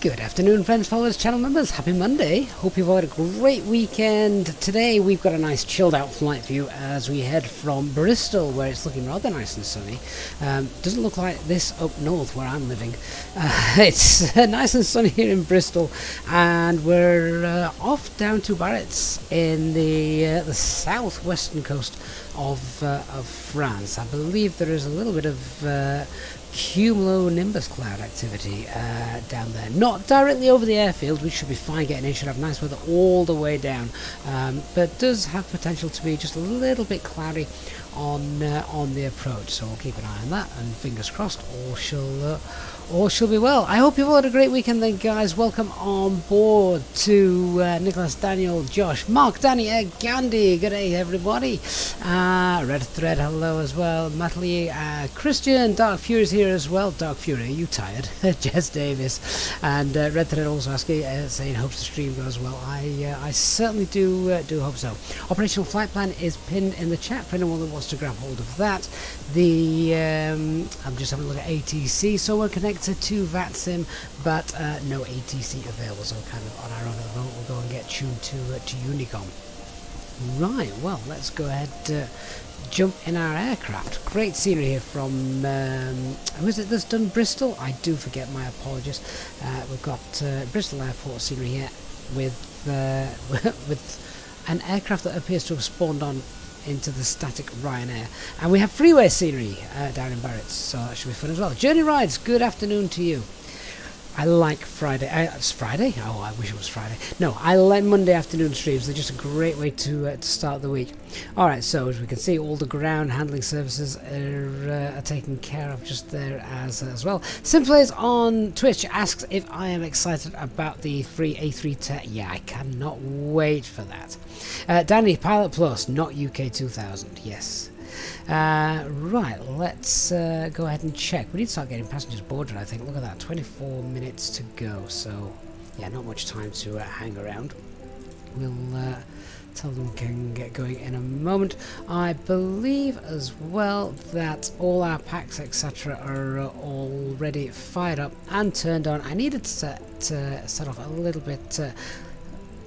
Good afternoon, friends, followers, channel members. Happy Monday. Hope you've all had a great weekend. Today we've got a nice chilled out flight for you as we head from Bristol, where it's looking rather nice and sunny. Doesn't look like this up north where I'm living. It's nice and sunny here in Bristol, and we're off down to Biarritz in the southwestern coast of France. I believe there is a little bit of cumulonimbus cloud activity down there, not directly over the airfield. We should be fine getting in, should have nice weather all the way down, but does have potential to be just a little bit cloudy on the approach, so we'll keep an eye on that, and fingers crossed all shall be well. I hope you've all had a great weekend then, guys. Welcome on board to Nicholas, Daniel, Josh, Mark, Danny, Gandhi. Good day, everybody. Red Thread, hello as well. Natalie, Christian, Dark Fury is here as well. Dark Fury, are you tired? Jess Davis, and Red Thread also asking, saying hopes the stream goes well. I certainly do hope so. Operational flight plan is pinned in the chat for anyone that wants to grab hold of that. I'm just having a look at ATC, so we're connected to VATSIM, but no ATC available, so kind of on our own at the moment. We'll go and get tuned to Unicom. Right, well, let's go ahead, jump in our aircraft. Great scenery here from, who is it that's done Bristol? I do forget, my apologies. We've got Bristol Airport scenery here with an aircraft that appears to have spawned on into the static Ryanair, and we have freeway scenery down in Biarritz, so that should be fun as well. Journey Rides, good afternoon to you. I like Friday. It's Friday? Oh, I wish it was Friday. No, I like Monday afternoon streams. They're just a great way to start the week. Alright, so as we can see, all the ground handling services are taken care of just there as well. Simplays on Twitch asks if I am excited about the free A320. Yeah, I cannot wait for that. Danny, Pilot Plus, not UK 2000. Yes. Right, let's go ahead and check. We need to start getting passengers boarded, I think. Look at that, 24 minutes to go. So, yeah, not much time to hang around. We'll tell them we can get going in a moment. I believe as well that all our packs, etc., are already fired up and turned on. I needed to set off a little bit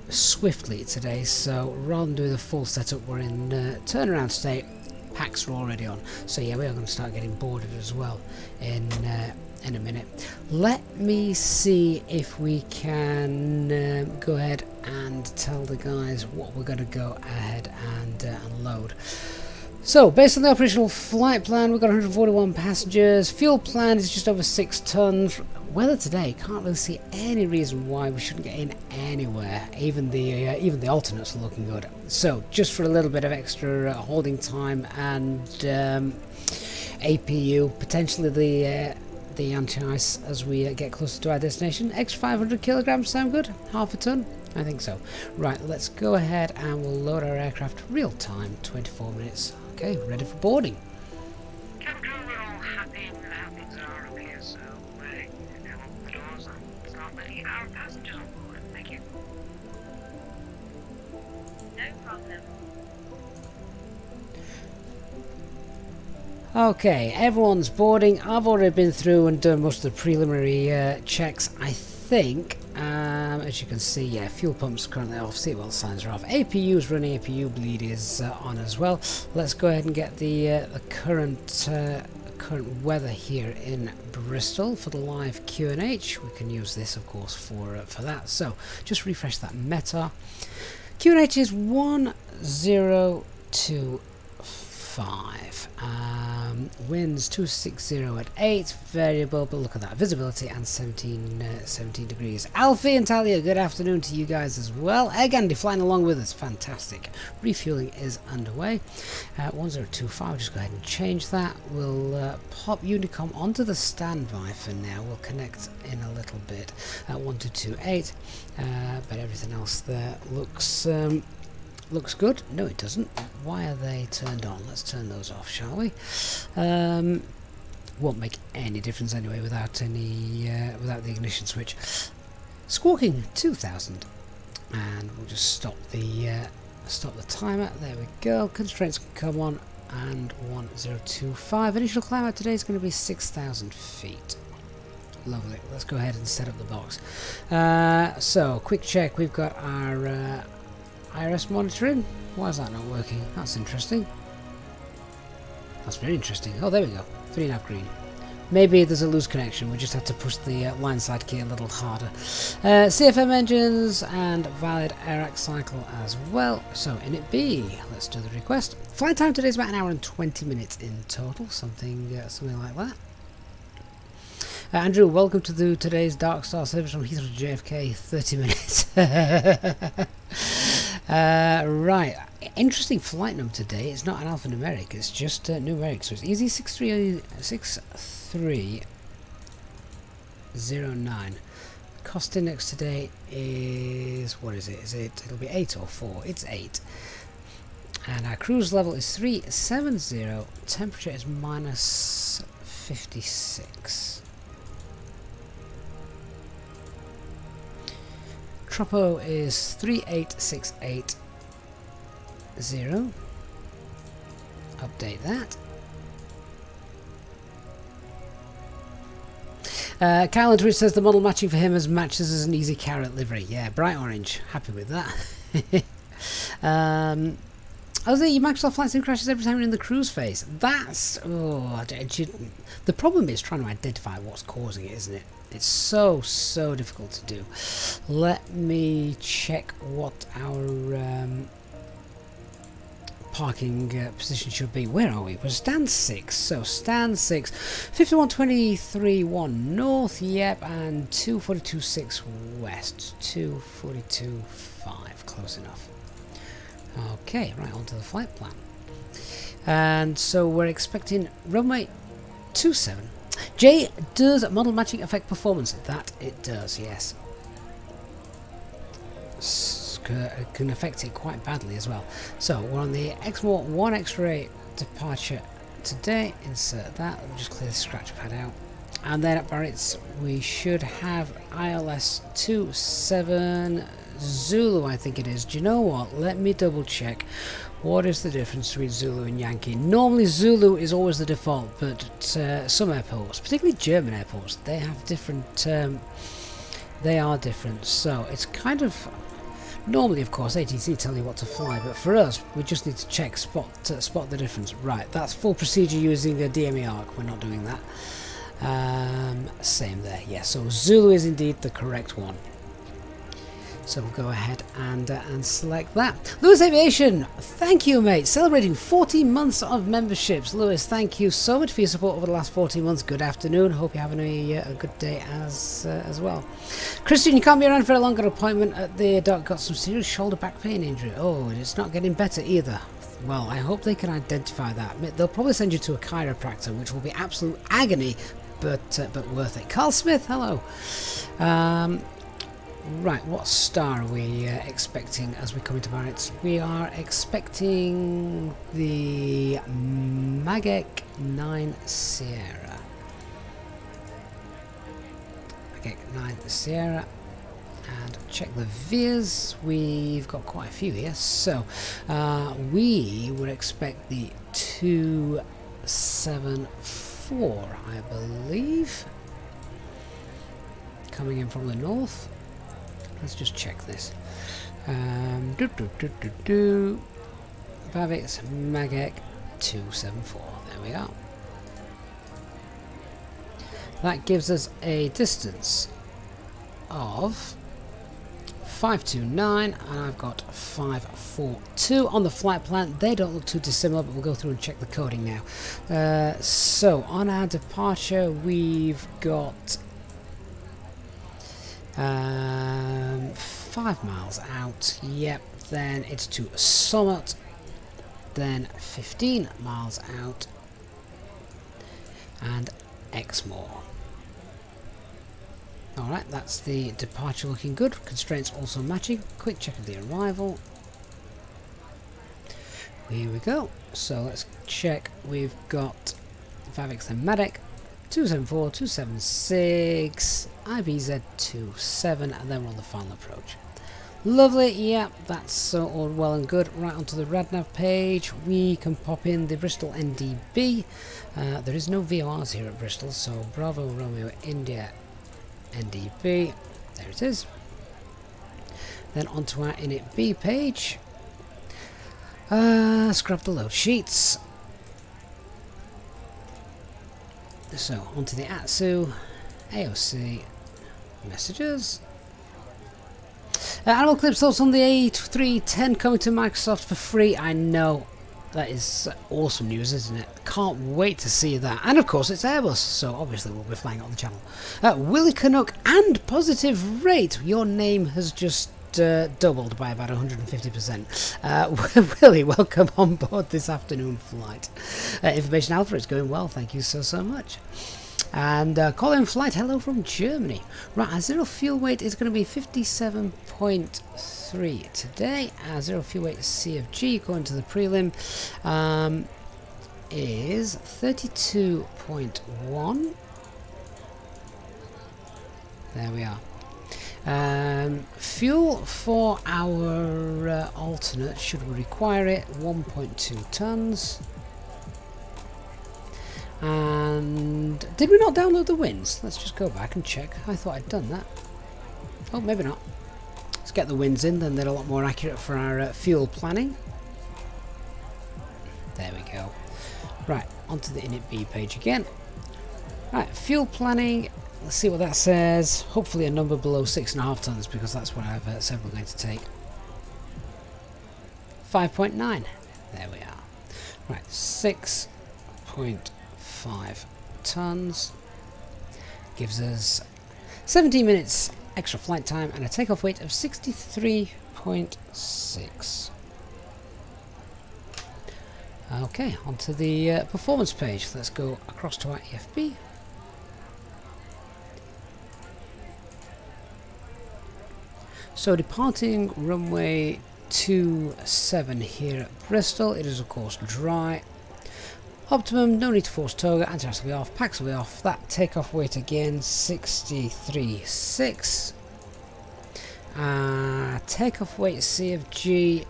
swiftly today, so rather than do the full setup, we're in turnaround state. Packs are already on, so yeah, we are going to start getting boarded as well in a minute. Let me see if we can go ahead and tell the guys what we're going to go ahead and unload. So, based on the operational flight plan, we've got 141 passengers. Fuel plan is just over 6 tons. Weather today, can't really see any reason why we shouldn't get in anywhere. Even the alternates are looking good. So, just for a little bit of extra holding time and APU, potentially the anti-ice as we get closer to our destination. Extra 500 kilograms sound good? Half a ton? I think so. Right, let's go ahead and we'll load our aircraft real time, 24 minutes. Okay, ready for boarding. Captain, we're all happy with how things are up here, so we're going to open the doors and start letting our passengers on board. Thank you. No problem. Okay, everyone's boarding. I've already been through and done most of the preliminary checks, I think. As you can see, yeah, fuel pumps currently off, seatbelt signs are off, APU is running, APU bleed is on as well. Let's go ahead and get the current weather here in Bristol for the live QNH. We can use this, of course, for that. So just refresh that meta. QNH is 1025. Winds 260 at 8, variable, but look at that, visibility and 17 degrees. Alfie and Talia, good afternoon to you guys as well. Gandhi flying along with us, fantastic. Refueling is underway. 1025, just go ahead and change that. We'll pop Unicom onto the standby for now. We'll connect in a little bit at 1228, but everything else there looks good. No, it doesn't. Why are they turned on? Let's turn those off, shall we? Won't make any difference anyway without without the ignition switch. Squawking 2000, and we'll just stop the timer. There we go. Constraints can come on, and 1025. Initial climb out today is going to be 6,000 feet. Lovely. Let's go ahead and set up the box. So, quick check. We've got our IRS monitoring. Why is that not working? That's interesting. That's very interesting. Oh, there we go. 3.5 green. Maybe there's a loose connection. We just had to push the line side key a little harder. CFM engines and valid AIRAC cycle as well. So in it B, let's do the request. Flight time today is about 1 hour and 20 minutes in total. Something like that. Andrew, welcome to today's Dark Star service from Heathrow to JFK. 30 minutes. Right, interesting flight number today. It's not an alphanumeric, it's just numeric. So it's easy 6309. Cost index today is, what is it? It'll be 8 or 4. It's 8. And our cruise level is 370. Temperature is minus 56. Tropo is 38680. Update that. Kyle on Twitch says the model matching for him as matches as an Easy Carrot livery. Yeah, bright orange. Happy with that. Oh, you Microsoft Flight Sim crashes every time you're in the cruise phase. That's... Oh, the problem is trying to identify what's causing it, isn't it? It's so difficult to do. Let me check what our parking position should be. Where are we? We're stand 6. So stand 6, 5123.1 north, yep, and 242.6 west, 242.5, close enough. Okay, right, onto the flight plan. And so we're expecting runway 27. J, does model matching affect performance? That it does, yes. Can affect it quite badly as well. So we're on the Exmoor 1 X-ray departure today. Insert that. We'll just clear the scratch pad out. And then at Biarritz we should have ILS 27 Zulu, I think it is. Do you know what? Let me double check. What is the difference between Zulu and Yankee? Normally Zulu is always the default, but some airports, particularly German airports, they have different. They are different. So it's kind of normally, of course, ATC tell you what to fly, but for us, we just need to check spot the difference. Right, that's full procedure using a DME arc. We're not doing that. Same there. Yeah. So Zulu is indeed the correct one. So we'll go ahead and select that. Lewis Aviation, thank you, mate. Celebrating 40 months of memberships. Lewis, thank you so much for your support over the last 14 months. Good afternoon. Hope you're having a good day as well. Christian, you can't be around for a longer appointment at the doc. Got some serious shoulder back pain injury. Oh, and it's not getting better either. Well, I hope they can identify that. They'll probably send you to a chiropractor, which will be absolute agony, but worth it. Carl Smith, hello. Right, what star are we expecting as we come into Biarritz? We are expecting the Magek 9 Sierra. Magek 9 Sierra. And check the VIAs. We've got quite a few here. So we would expect the 274, I believe. Coming in from the north. Let's just check this. Biarritz Magek 274. There we are. That gives us a distance of 529, and I've got 542 on the flight plan. They don't look too dissimilar, but we'll go through and check the coding now. So on our departure, we've got 5 miles out, yep, then it's to Summit, then 15 miles out, and Exmoor. Alright, that's the departure looking good, constraints also matching. Quick check of the arrival. Here we go, so let's check. We've got Vavix and Madec 274, 276, IBZ 27, and then we're on the final approach. Lovely, yeah, that's all well and good. Right onto the RadNav page, we can pop in the Bristol NDB. There is no VORs here at Bristol, so Bravo Romeo India NDB, there it is. Then onto our Init B page. Scrap the load sheets. So onto the ATSU, AOC, messages. Animal Clips thoughts on the A320 coming to Microsoft for free. I know, that is awesome news, isn't it? Can't wait to see that. And of course it's Airbus, so obviously we'll be flying it on the channel. Willie Canuck and Positive Rate, your name has just doubled by about 150%. Willie, welcome on board this afternoon flight. Information Alpha is going well, thank you so much. And Colin Flight, hello from Germany. Right, our zero fuel weight is going to be 57.3 today. Our zero fuel weight CFG, according to the prelim, is 32.1. There we are. Fuel for our alternate, should we require it, 1.2 tons. And did we not download the winds? Let's just go back and check. I thought I'd done that. Oh, maybe not. Let's get the winds in, then they're a lot more accurate for our fuel planning. There we go. Right, onto the Init B page again. Right, fuel planning. Let's see what that says. Hopefully a number below 6.5 tons, because that's what I've said we're going to take. 5.9. There we are. Right, 6.5 tons. Gives us 17 minutes extra flight time and a takeoff weight of 63.6. Okay, onto the performance page. Let's go across to our EFB. So departing runway 27 here at Bristol. It is of course dry. Optimum, no need to force toga, anti-ice will be off, packs will be off. That takeoff weight again, 63.6. Takeoff weight CFG,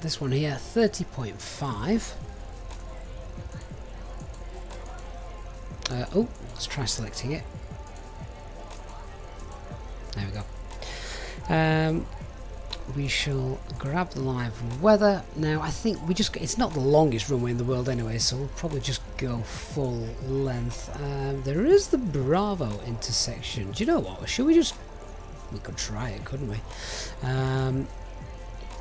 this one here, 30.5. Oh, let's try selecting it. There we go. We shall grab the live weather. Now I think it's not the longest runway in the world anyway, so we'll probably just go full length. There is the Bravo intersection. Do you know what? We could try it, couldn't we?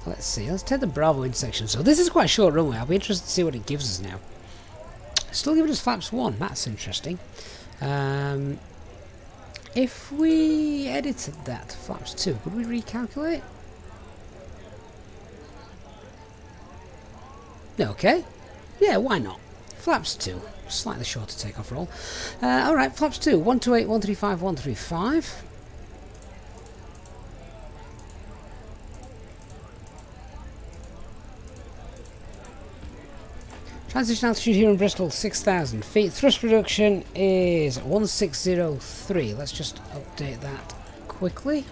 Let's see, let's take the Bravo intersection. So this is quite a short runway. I'll be interested to see what it gives us now. Still giving us flaps 1, that's interesting. If we edited that to flaps 2, could we recalculate? Okay, yeah, why not? Flaps 2, slightly shorter takeoff roll. Alright, flaps 2, 128, 135, 135. Transition altitude here in Bristol, 6,000 feet. Thrust reduction is 1603. Let's just update that quickly.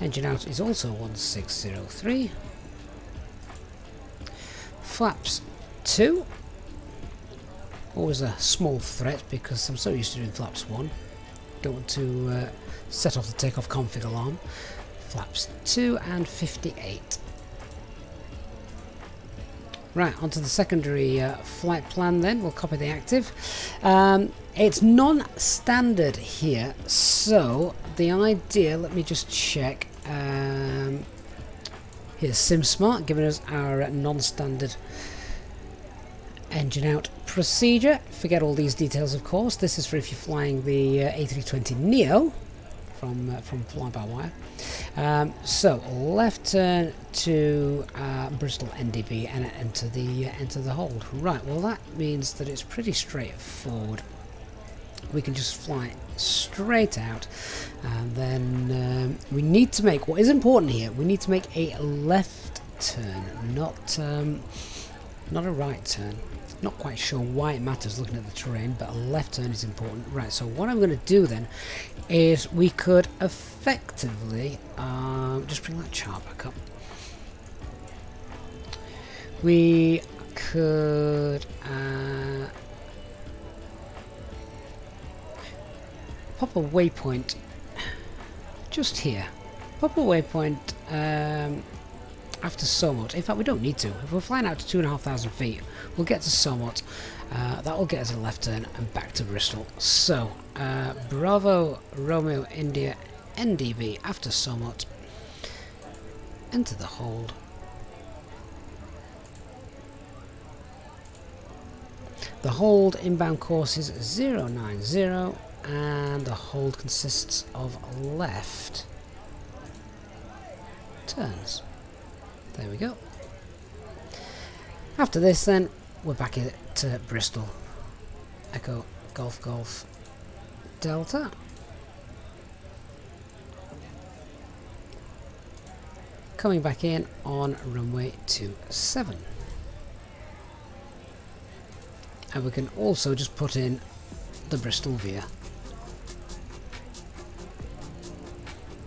Engine out is also 1603. Flaps 2. Always a small threat because I'm so used to doing flaps 1. Don't want to set off the takeoff config alarm. Flaps 2 and 58. Right, onto the secondary flight plan then. We'll copy the active. It's non-standard here, so the idea, let me just check. Here's SimSmart giving us our non-standard engine out procedure. Forget all these details, of course. This is for if you're flying the A320neo from fly-by-wire. So left turn to Bristol NDB and enter the hold. Right, well that means that it's pretty straightforward. We can just fly straight out, and then we need to make, what is important here, we need to make a left turn, not a right turn. Not quite sure why it matters looking at the terrain, but a left turn is important. Right, so what I'm going to do then is we could effectively just bring that chart back up. We could pop a waypoint just here. Pop a waypoint after Somot. In fact, we don't need to. If we're flying out to 2,500 feet, we'll get to Somot. That will get us a left turn and back to Bristol. So, Bravo, Romeo, India, NDB after Somot. Enter the hold. The hold inbound course is 090, and the hold consists of left turns. There we go. After this then, we're back at Bristol. Echo Golf Golf Delta. Coming back in on runway 27. And we can also just put in the Bristol veer.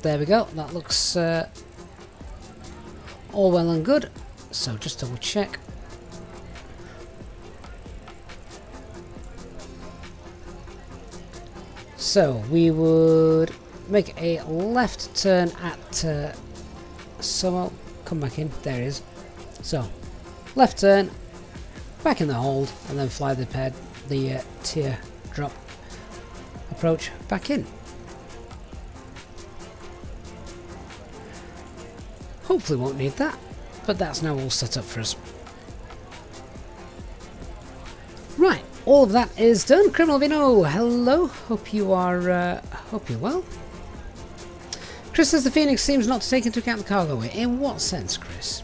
There we go, that looks all well and good. So just double check. So we would make a left turn at Somo, come back in, there it is. So left turn, back in the hold, and then fly the tear drop approach back in. Hopefully won't need that, but that's now all set up for us. Right, all of that is done. Criminal Vino, hello. Hope you are. Hope you're well. Chris says the Phoenix seems not to take into account the cargo weight. In what sense, Chris?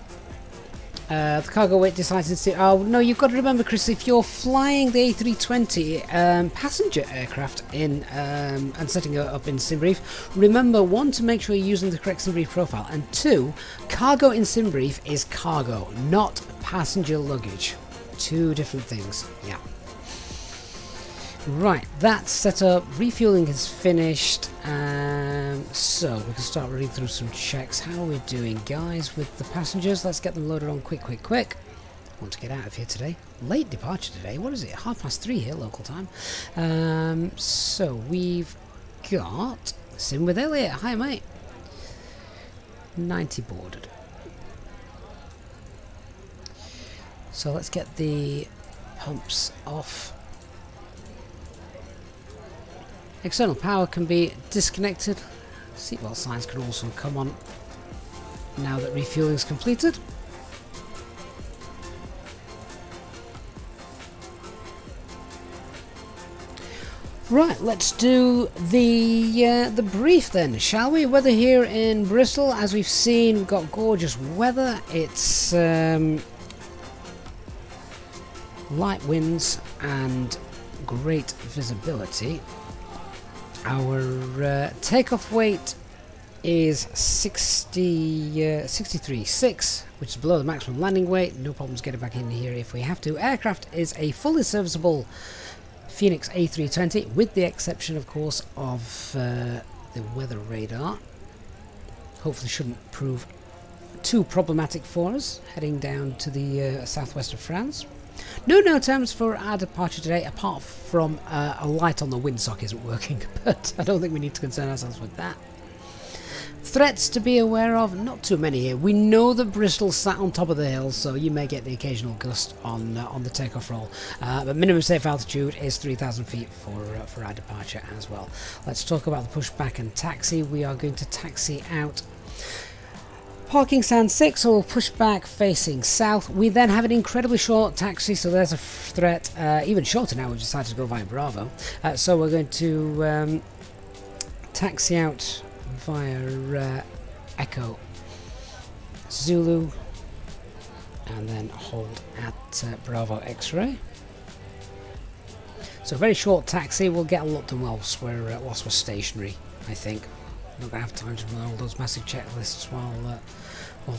The cargo weight decided to... Oh, no, you've got to remember, Chris, if you're flying the A320 passenger aircraft in and setting it up in SimBrief, remember, one, to make sure you're using the correct SimBrief profile, and two, cargo in SimBrief is cargo, not passenger luggage. Two different things, yeah. Right, that's set up, refueling is finished, so we can start reading through some checks. How are we doing, guys, with the passengers? Let's get them loaded on quick. I want to get out of here today. Late departure today, what is it, 3:30 here, local time. So we've got Sim with Elliot, hi mate. 90 boarded. So let's get the pumps off. External power can be disconnected. Seatbelt signs can also come on now that refueling is completed. Right, let's do the brief then, shall we? Weather here in Bristol, as we've seen, we've got gorgeous weather. It's light winds and great visibility. Our takeoff weight is 63.6, which is below the maximum landing weight. No problems getting back in here if we have to. Aircraft is a fully serviceable FENIX A320, with the exception, of course, of the weather radar. Hopefully shouldn't prove too problematic for us, heading down to the southwest of France. No terms for our departure today, apart from a light on the windsock isn't working, but I don't think we need to concern ourselves with that. Threats to be aware of, not too many here. We know that Bristol sat on top of the hill, so you may get the occasional gust on the takeoff roll. But minimum safe altitude is 3,000 feet for our departure as well. Let's talk about the pushback and taxi. We are going to taxi out. Parking stand 6, so we'll push back facing south. We then have an incredibly short taxi, so there's a threat. Even shorter now, we've decided to go via Bravo. So we're going to taxi out via Echo Zulu and then hold at Bravo X-ray. So a very short taxi. We'll get a lot done whilst we're stationary, I think. Not going to have time to run all those massive checklists while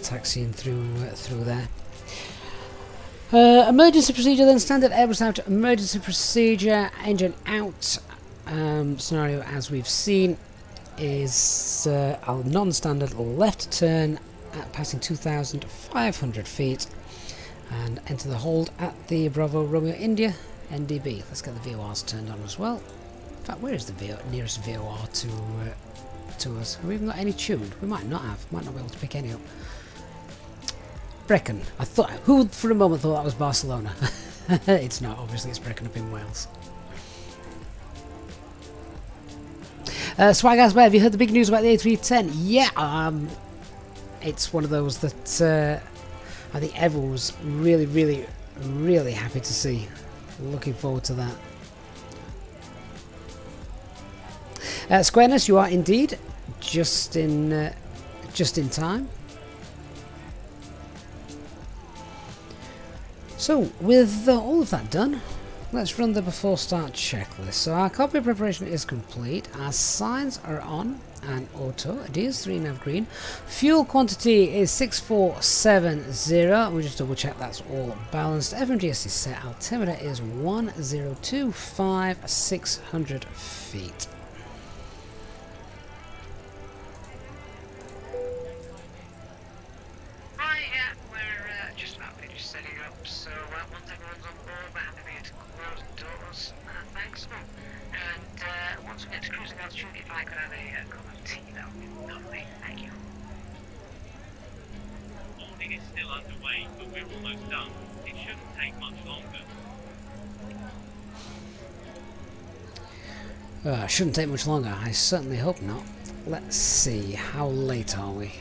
taxiing through there. Emergency procedure then, standard Airbus out, emergency procedure, engine out. Scenario as we've seen is a non-standard left turn at passing 2,500 feet and enter the hold at the Bravo Romeo India NDB. Let's get the VORs turned on as well. In fact, where is the nearest VOR to us? Have we even got any tuned? We might not have. Might not be able to pick any up. Brecon. I thought, who for a moment thought that was Barcelona? It's not. Obviously, it's Brecon up in Wales. Swag Ass Bear, have you heard the big news about the A310? Yeah, it's one of those that I think everyone was really happy to see. Looking forward to that. Squareness, you are indeed just in time. So, with all of that done, let's run the before start checklist. So our copy preparation is complete, our signs are on and auto, it is 3 nav green, fuel quantity is 6470, we'll just double check that's all balanced, FMGS is set, altimeter is 1025, 600 feet. Shouldn't take much longer, I certainly hope not. Let's see, how late are we?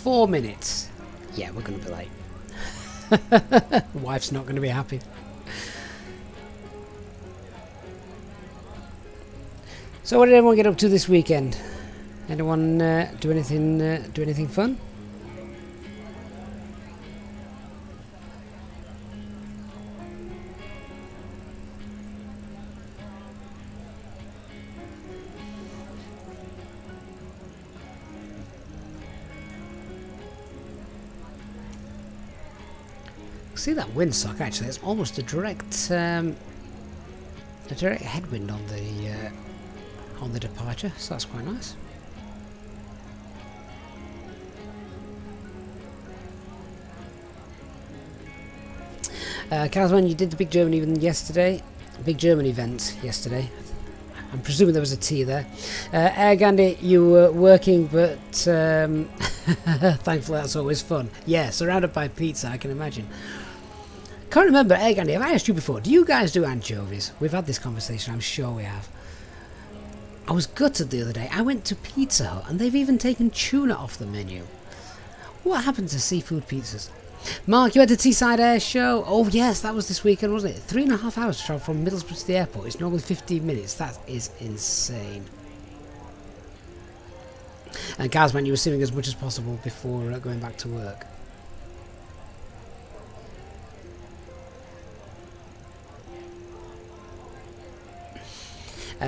4 minutes. Yeah, we're going to be late. Wife's not going to be happy. So what did everyone get up to this weekend? Anyone do anything fun? See that windsock actually, it's almost a direct headwind on the departure, so that's quite nice. Kazman, you did the Big German event yesterday. Big German event yesterday. I'm presuming there was a T there. Air Gandhi, you were working, but thankfully that's always fun. Yeah, surrounded by pizza, I can imagine. Can't remember, Air Gandhi, have I asked you before, do you guys do anchovies? We've had this conversation, I'm sure we have. I was gutted the other day. I went to Pizza Hut and they've even taken tuna off the menu. What happened to seafood pizzas? Mark, you had the Teesside Air Show? Oh yes, that was this weekend, wasn't it? 3.5 hours to travel from Middlesbrough to the airport. It's normally 15 minutes. That is insane. And Gazman, you were swimming as much as possible before going back to work.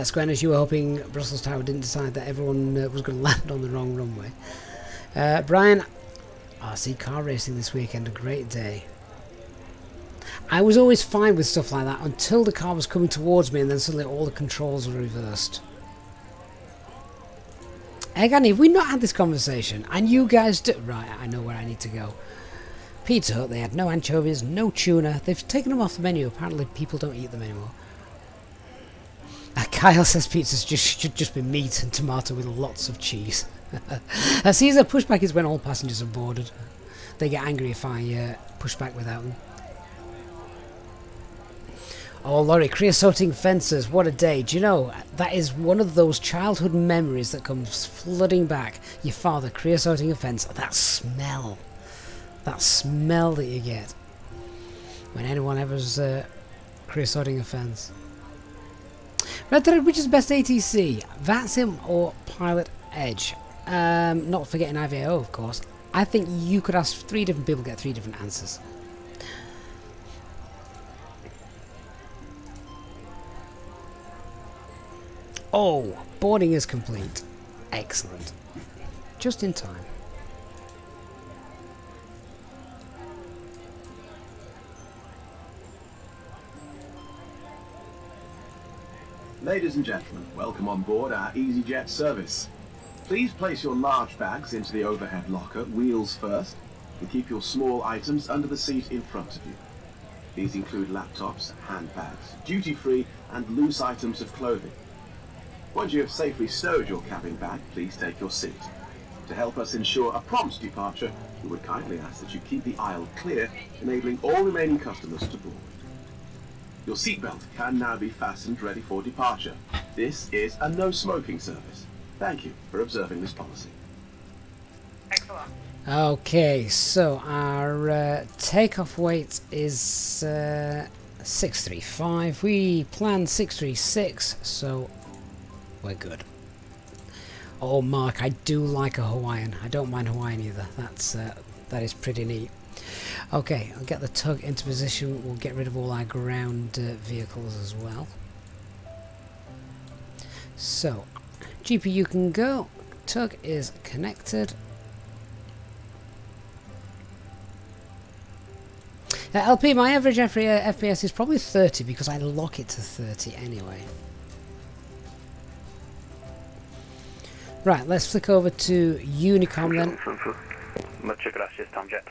Squareness, you were hoping Brussels Tower didn't decide that everyone was going to land on the wrong runway. Brian, RC car racing this weekend, a great day. I was always fine with stuff like that until the car was coming towards me and then suddenly all the controls were reversed. Egani, have we not had this conversation? And you guys do... Right, I know where I need to go. Pizza Hut, they had no anchovies, no tuna. They've taken them off the menu. Apparently people don't eat them anymore. Kyle says pizzas should just be meat and tomato with lots of cheese. Caesar, pushback is when all passengers are boarded. They get angry if I push back without them. Oh, Laurie, creosoting fences, what a day. Do you know, that is one of those childhood memories that comes flooding back. Your father creosoting a fence, that smell that you get when anyone ever's creosoting a fence. Red Thread, which is best ATC? VATSIM or Pilot Edge? Not forgetting IVAO, of course. I think you could ask 3 different people, get 3 different answers. Oh, boarding is complete. Excellent. Just in time. Ladies and gentlemen, welcome on board our Easyjet service. Please place your large bags into the overhead locker, wheels first, and keep your small items under the seat in front of you. These include laptops, handbags, duty-free and loose items of clothing. Once you have safely stowed your cabin bag, please take your seat. To help us ensure a prompt departure, we would kindly ask that you keep the aisle clear, enabling all remaining customers to board. Your seatbelt can now be fastened ready for departure. This is a no smoking service. Thank you for observing this policy. Excellent. Okay, so our takeoff weight is 635. We planned 636, so we're good. Oh, Mark, I do like a Hawaiian. I don't mind Hawaiian either. That is pretty neat. Okay, I'll get the tug into position. We'll get rid of all our ground vehicles as well. So, GPU can go. Tug is connected. LP, my average FPS is probably 30 because I lock it to 30 anyway. Right, let's flick over to Unicom then. Muchas gracias, Tomjet.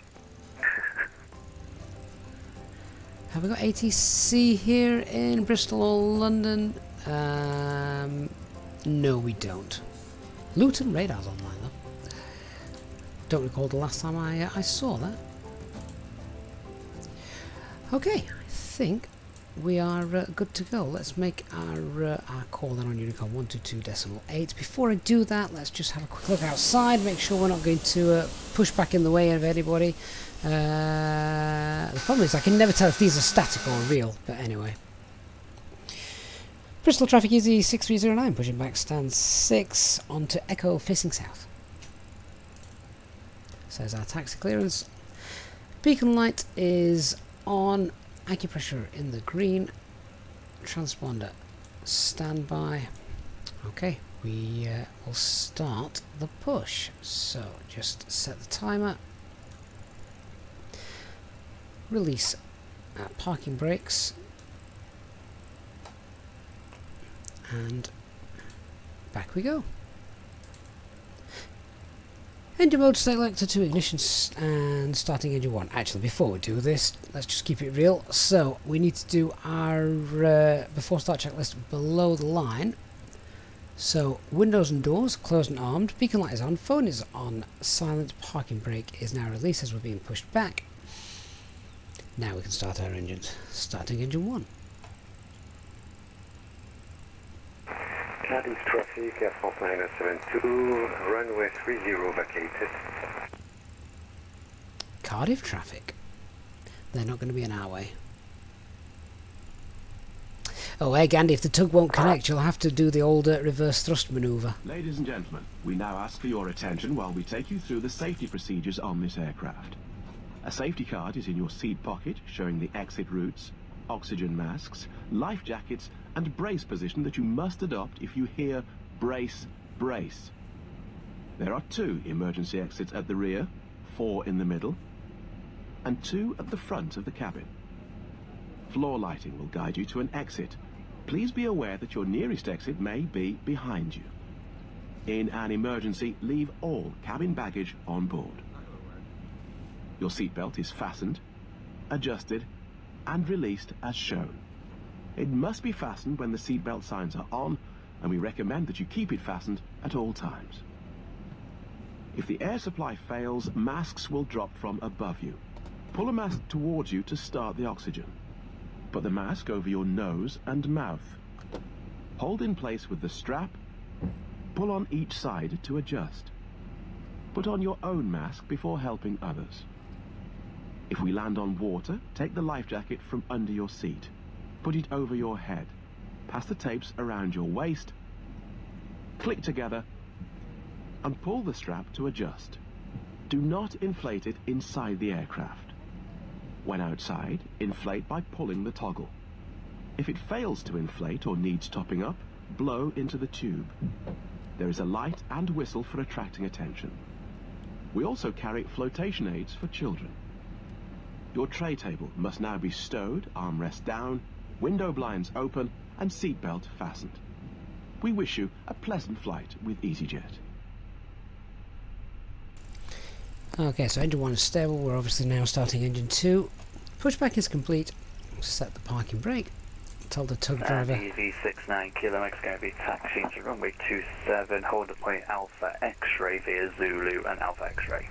Have we got ATC here in Bristol or London? No, we don't. Luton radar's online though. Don't recall the last time I saw that. Okay, I think we are good to go. Let's make our call then on Unicorn 122.8. Before I do that, let's just have a quick look outside, make sure we're not going to push back in the way of anybody. The problem is I can never tell if these are static or real, but anyway. Bristol traffic easy 6309, pushing back stand 6 onto Echo facing south. Says our taxi clearance. Beacon light is on, acupressure in the green, transponder standby. Okay, we will start the push. So just set the timer, release parking brakes, and back we go. Engine mode, selector to ignition and starting engine 1. Actually, before we do this, let's just keep it real. So we need to do our before start checklist below the line. So windows and doors closed and armed, beacon light is on, phone is on silent, parking brake is now released as we're being pushed back. Now we can start our engines. Starting engine 1. Cardiff traffic, Air France 972, runway 30 vacated. Cardiff traffic. They're not going to be in our way. Oh, hey Gandhi, if the tug won't connect, you'll have to do the old reverse thrust manoeuvre. Ladies and gentlemen, we now ask for your attention while we take you through the safety procedures on this aircraft. A safety card is in your seat pocket showing the exit routes, oxygen masks, life jackets and brace position that you must adopt if you hear brace, brace. There are 2 emergency exits at the rear, 4 in the middle, and 2 at the front of the cabin. Floor lighting will guide you to an exit. Please be aware that your nearest exit may be behind you. In an emergency, leave all cabin baggage on board. Your seatbelt is fastened, adjusted, and released as shown. It must be fastened when the seatbelt signs are on, and we recommend that you keep it fastened at all times. If the air supply fails, masks will drop from above you. Pull a mask towards you to start the oxygen. Put the mask over your nose and mouth. Hold in place with the strap. Pull on each side to adjust. Put on your own mask before helping others. If we land on water, take the life jacket from under your seat. Put it over your head. Pass the tapes around your waist. Click together and pull the strap to adjust. Do not inflate it inside the aircraft. When outside, inflate by pulling the toggle. If it fails to inflate or needs topping up, blow into the tube. There is a light and whistle for attracting attention. We also carry flotation aids for children. Your tray table must now be stowed, armrest down, window blinds open, and seatbelt fastened. We wish you a pleasant flight with Easyjet. Okay, so engine 1 is stable. We're obviously now starting engine 2. Pushback is complete. Set the parking brake. Tell the tug driver. Easy 69 kilometers going to be taxiing to runway 27, hold the point Alpha X-ray via Zulu and Alpha X-ray.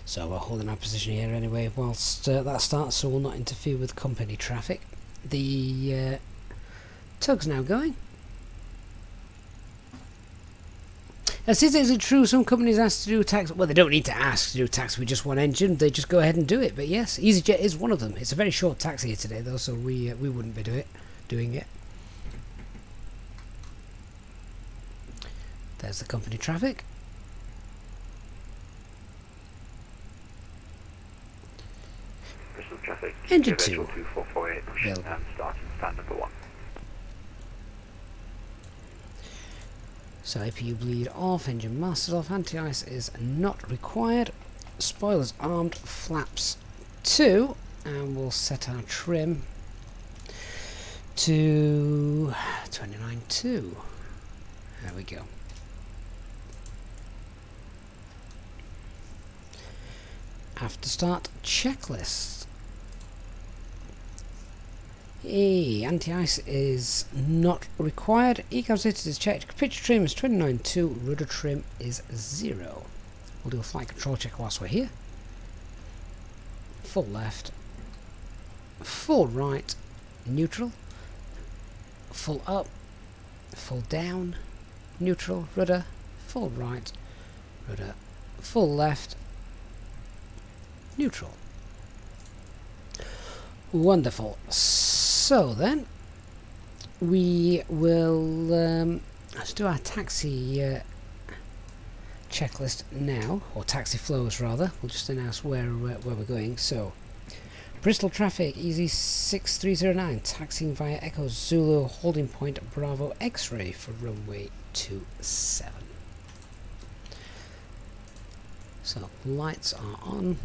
So we're holding our position here anyway whilst that starts, so we'll not interfere with company traffic. The tug's now going. Is it true some companies ask to do tax? Well, they don't need to ask to do tax with just one engine. They just go ahead and do it. But yes, Easyjet is one of them. It's a very short taxi here today, though, so we wouldn't be doing it. There's the company traffic. Bristol traffic. Engine 2. 2448, pushing and starting stand number 1. So APU bleed off, engine masters off, anti-ice is not required. Spoilers armed, flaps 2, and we'll set our trim to 29.2. There we go. After start checklist. Anti-ice is not required. Ecam status is checked. Pitch trim is 29.2. Rudder trim is 0. We'll do a flight control check whilst we're here. Full left. Full right. neutral, full up, full down, neutral, rudder, full right, rudder, full left, neutral. Wonderful. So then we will let's do our taxi checklist now, or taxi flows rather. We'll just announce where we're going. So Bristol traffic, Easy 6309, taxiing via Echo Zulu, holding point Bravo X-ray for runway 27. So lights are on,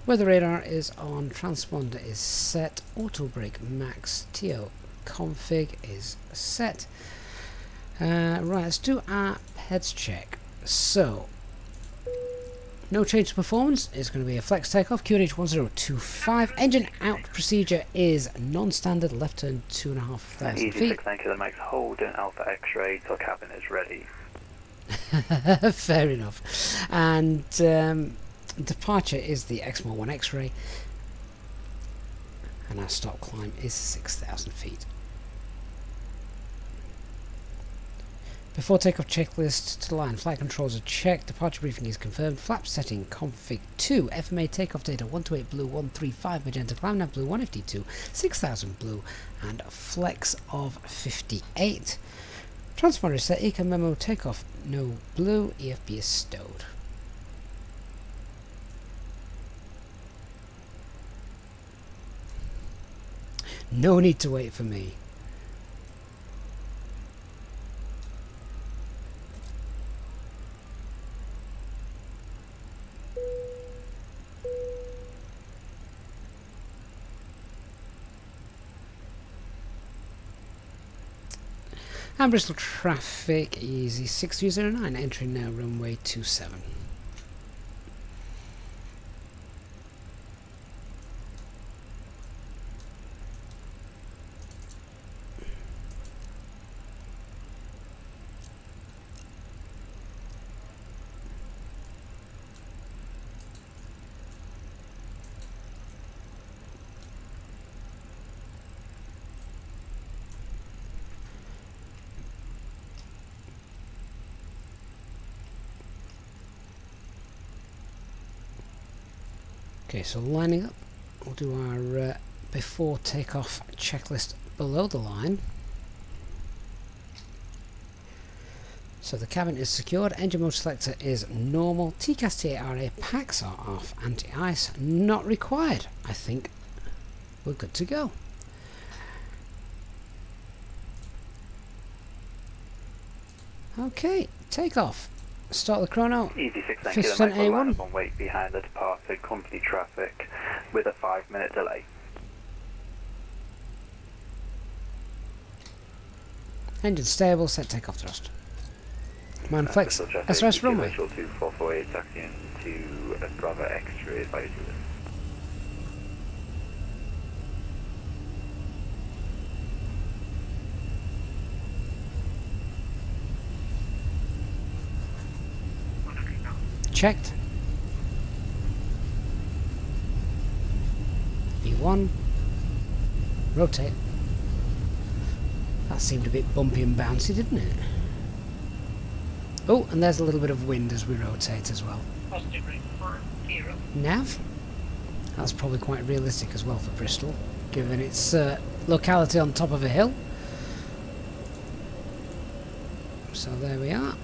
weather radar is on, transponder is set, auto brake max, TO config is set. Right, let's do our heads check. So no change to performance, is going to be a flex takeoff, QNH 1025. Engine out procedure is non-standard, left turn 2,500 Easy feet. 69 kilometres, hold in Alpha X-ray till cabin is ready. Fair enough. And departure is the XMO 1 X-ray, and our stop climb is 6,000 feet. Before takeoff checklist to the line, flight controls are checked, departure briefing is confirmed, flap setting config 2, FMA takeoff data 128 blue, 135 magenta, climb nav blue, 152, 6000 blue, and flex of 58. Transponder is set, ECA memo takeoff no blue, EFB is stowed. No need to wait for me. And Bristol traffic, Easy 6309, entering now runway 27. Okay, so lining up, we'll do our before takeoff checklist below the line. So the cabin is secured, engine mode selector is normal, TCAS TARA packs are off, anti-ice not required. I think we're good to go. Okay, takeoff. Start the chrono. Easy 69 50% kilometres, line A1. up on wait behind the departed company traffic with a 5-minute delay. Engine stable, set takeoff thrust. Man flex, Bristol traffic, SRS runway. 2448 taxiing to Bravo X-ray by Zulu. Checked. E1. Rotate. That seemed a bit bumpy and bouncy, didn't it? Oh, and there's a little bit of wind as we rotate as well. Nav. That's probably quite realistic as well for Bristol, given its locality on top of a hill. So there we are.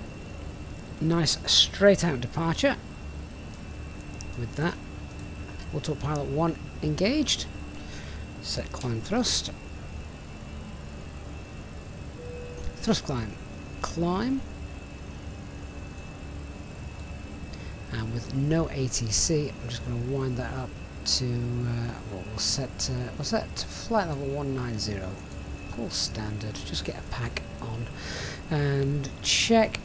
Nice straight out departure. With that, autopilot 1 engaged. Set climb thrust. Thrust climb. Climb. And with no ATC, I'm just going to wind that up to well, we'll set to flight level 190. Full standard. Just get a pack on and check.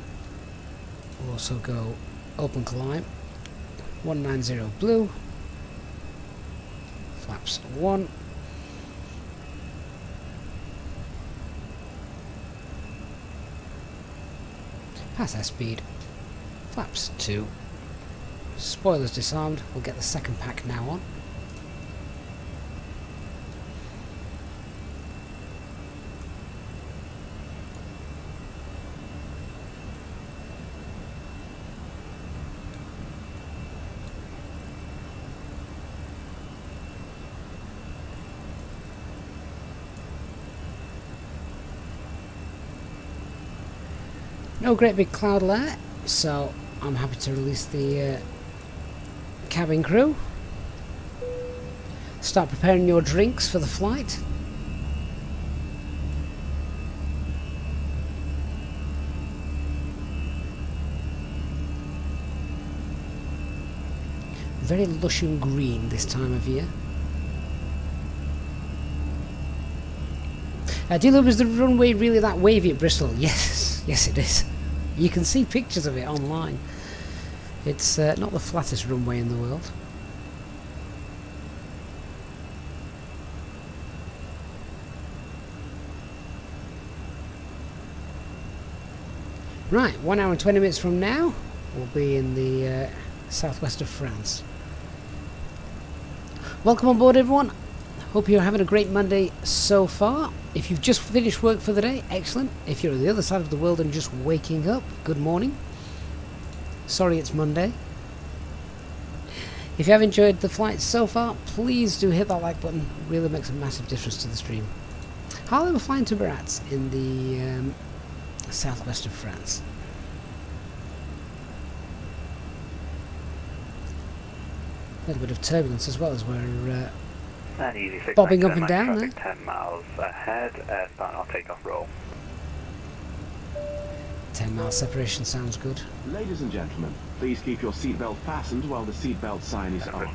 We'll also go open climb 190 blue, flaps 1, pass airspeed, flaps 2, spoilers disarmed. We'll get the second pack now on. No great big cloud alert, so I'm happy to release the cabin crew. Start preparing your drinks for the flight. Very lush and green this time of year. D-Lube, is the runway really that wavy at Bristol? Yes, yes it is. You can see pictures of it online. It's not the flattest runway in the world. Right, 1 hour and 20 minutes from now, we'll be in the southwest of France. Welcome on board, everyone. Hope you're having a great Monday so far. If you've just finished work for the day, excellent. If you're on the other side of the world and just waking up, good morning. Sorry it's Monday. If you have enjoyed the flight so far, please do hit that like button. It really makes a massive difference to the stream. Harley, we're flying to Biarritz in the southwest of France. A little bit of turbulence as well as we're bobbing up and down there. 10 miles ahead, starting our takeoff roll. 10 mile separation sounds good. Ladies and gentlemen, please keep your seatbelt fastened while the seatbelt sign is on.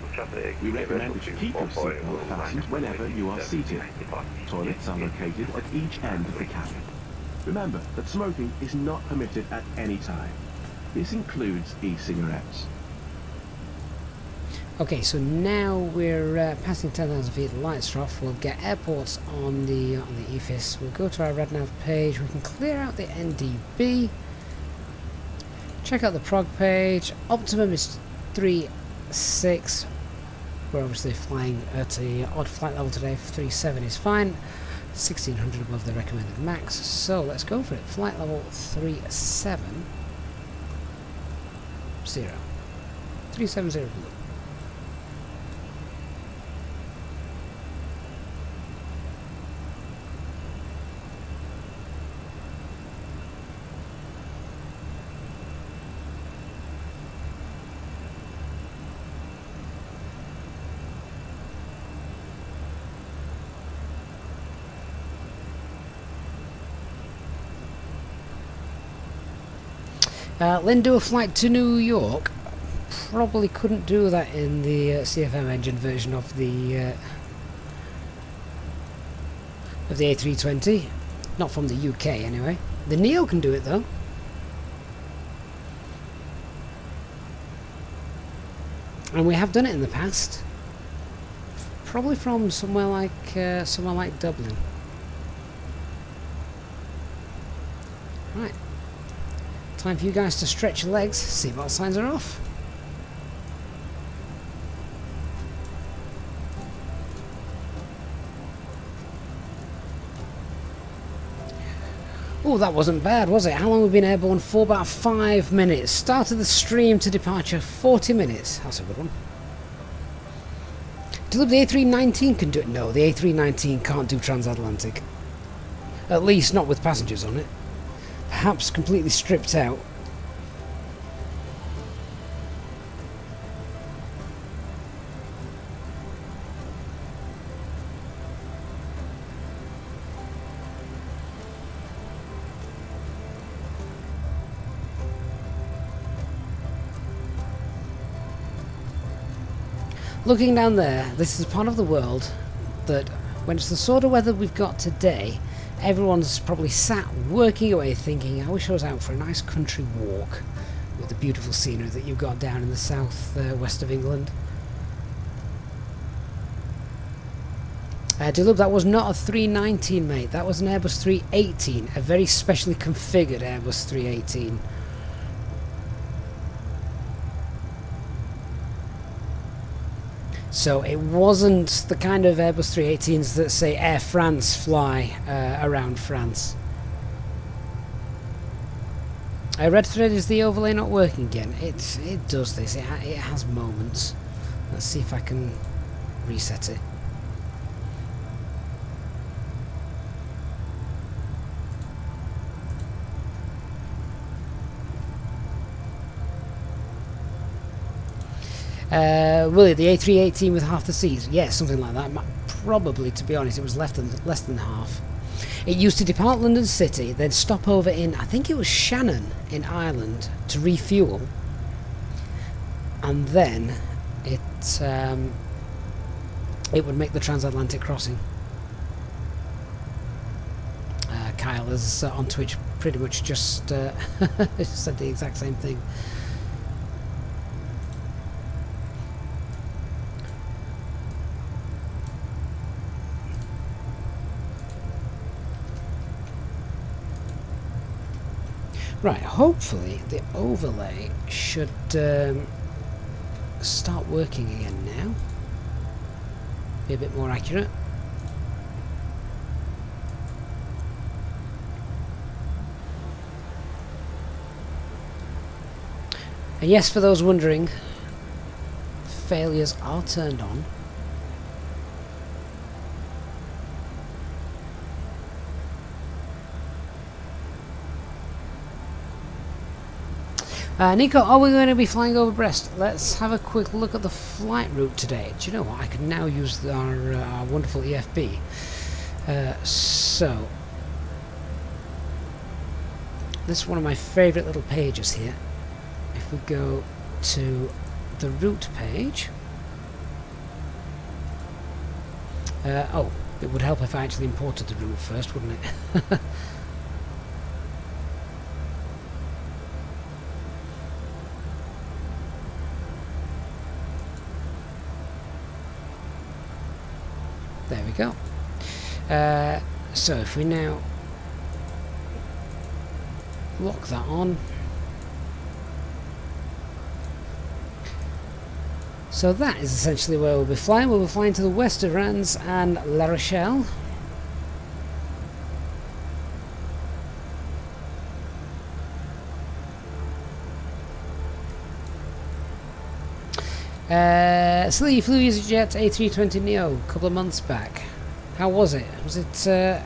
We recommend that you keep your seatbelt fastened whenever you are seated. Toilets are located at each end of the cabin. Remember that smoking is not permitted at any time. This includes e-cigarettes. Okay, so now we're passing 10,000 feet, the lights are off. We'll get airports on the EFIS. We'll go to our RadNav page. We can clear out the NDB. Check out the prog page. Optimum is 3.6. We're obviously flying at an odd flight level today. 3.7 is fine. 1600 above the recommended max. So let's go for it. Flight level 3.7. 370 blue. Lynn, do a flight to New York. Probably couldn't do that in the CFM engine version of the A320. Not from the UK anyway. The Neo can do it though. And we have done it in the past. Probably from somewhere like Dublin. Right. Time for you guys to stretch your legs. Seatbelt signs are off. Oh, that wasn't bad, was it? How long have we been airborne for? About 5 minutes. Started the stream to departure, 40 minutes. That's a good one. Do the A319 can do it? No, the A319 can't do transatlantic. At least not with passengers on it. Perhaps completely stripped out. Looking down there, this is a part of the world that, when it's the sort of weather we've got today, everyone's probably sat working away thinking, I wish I was out for a nice country walk with the beautiful scenery that you've got down in the south west of England. Look, that was not a 319, mate. That was an Airbus 318, a very specially configured Airbus 318. So it wasn't the kind of Airbus 318s that, say, Air France fly around France. Red thread, is the overlay not working again? It does this. It has moments. Let's see if I can reset it. Will it, the A318 with half the seats? Yes, something like that. Probably, to be honest, it was less than half. It used to depart London City, then stop over in, I think it was Shannon in Ireland, to refuel, and then it would make the transatlantic crossing. Kyle is on Twitch pretty much just said the exact same thing. Right, hopefully the overlay should start working again now. Be a bit more accurate. And yes, for those wondering, failures are turned on. Nico, are we going to be flying over Brest? Let's have a quick look at the flight route today. Do you know what? I can now use our wonderful EFB. So, this is one of my favourite little pages here. If we go to the route page... oh, it would help if I actually imported the route first, wouldn't it? There we go. So if we now lock that on. So that is essentially where we'll be flying. We'll be flying to the west of Rennes and La Rochelle. Silly, you flew Easyjet A320 Neo a couple of months back. How was it? Was it...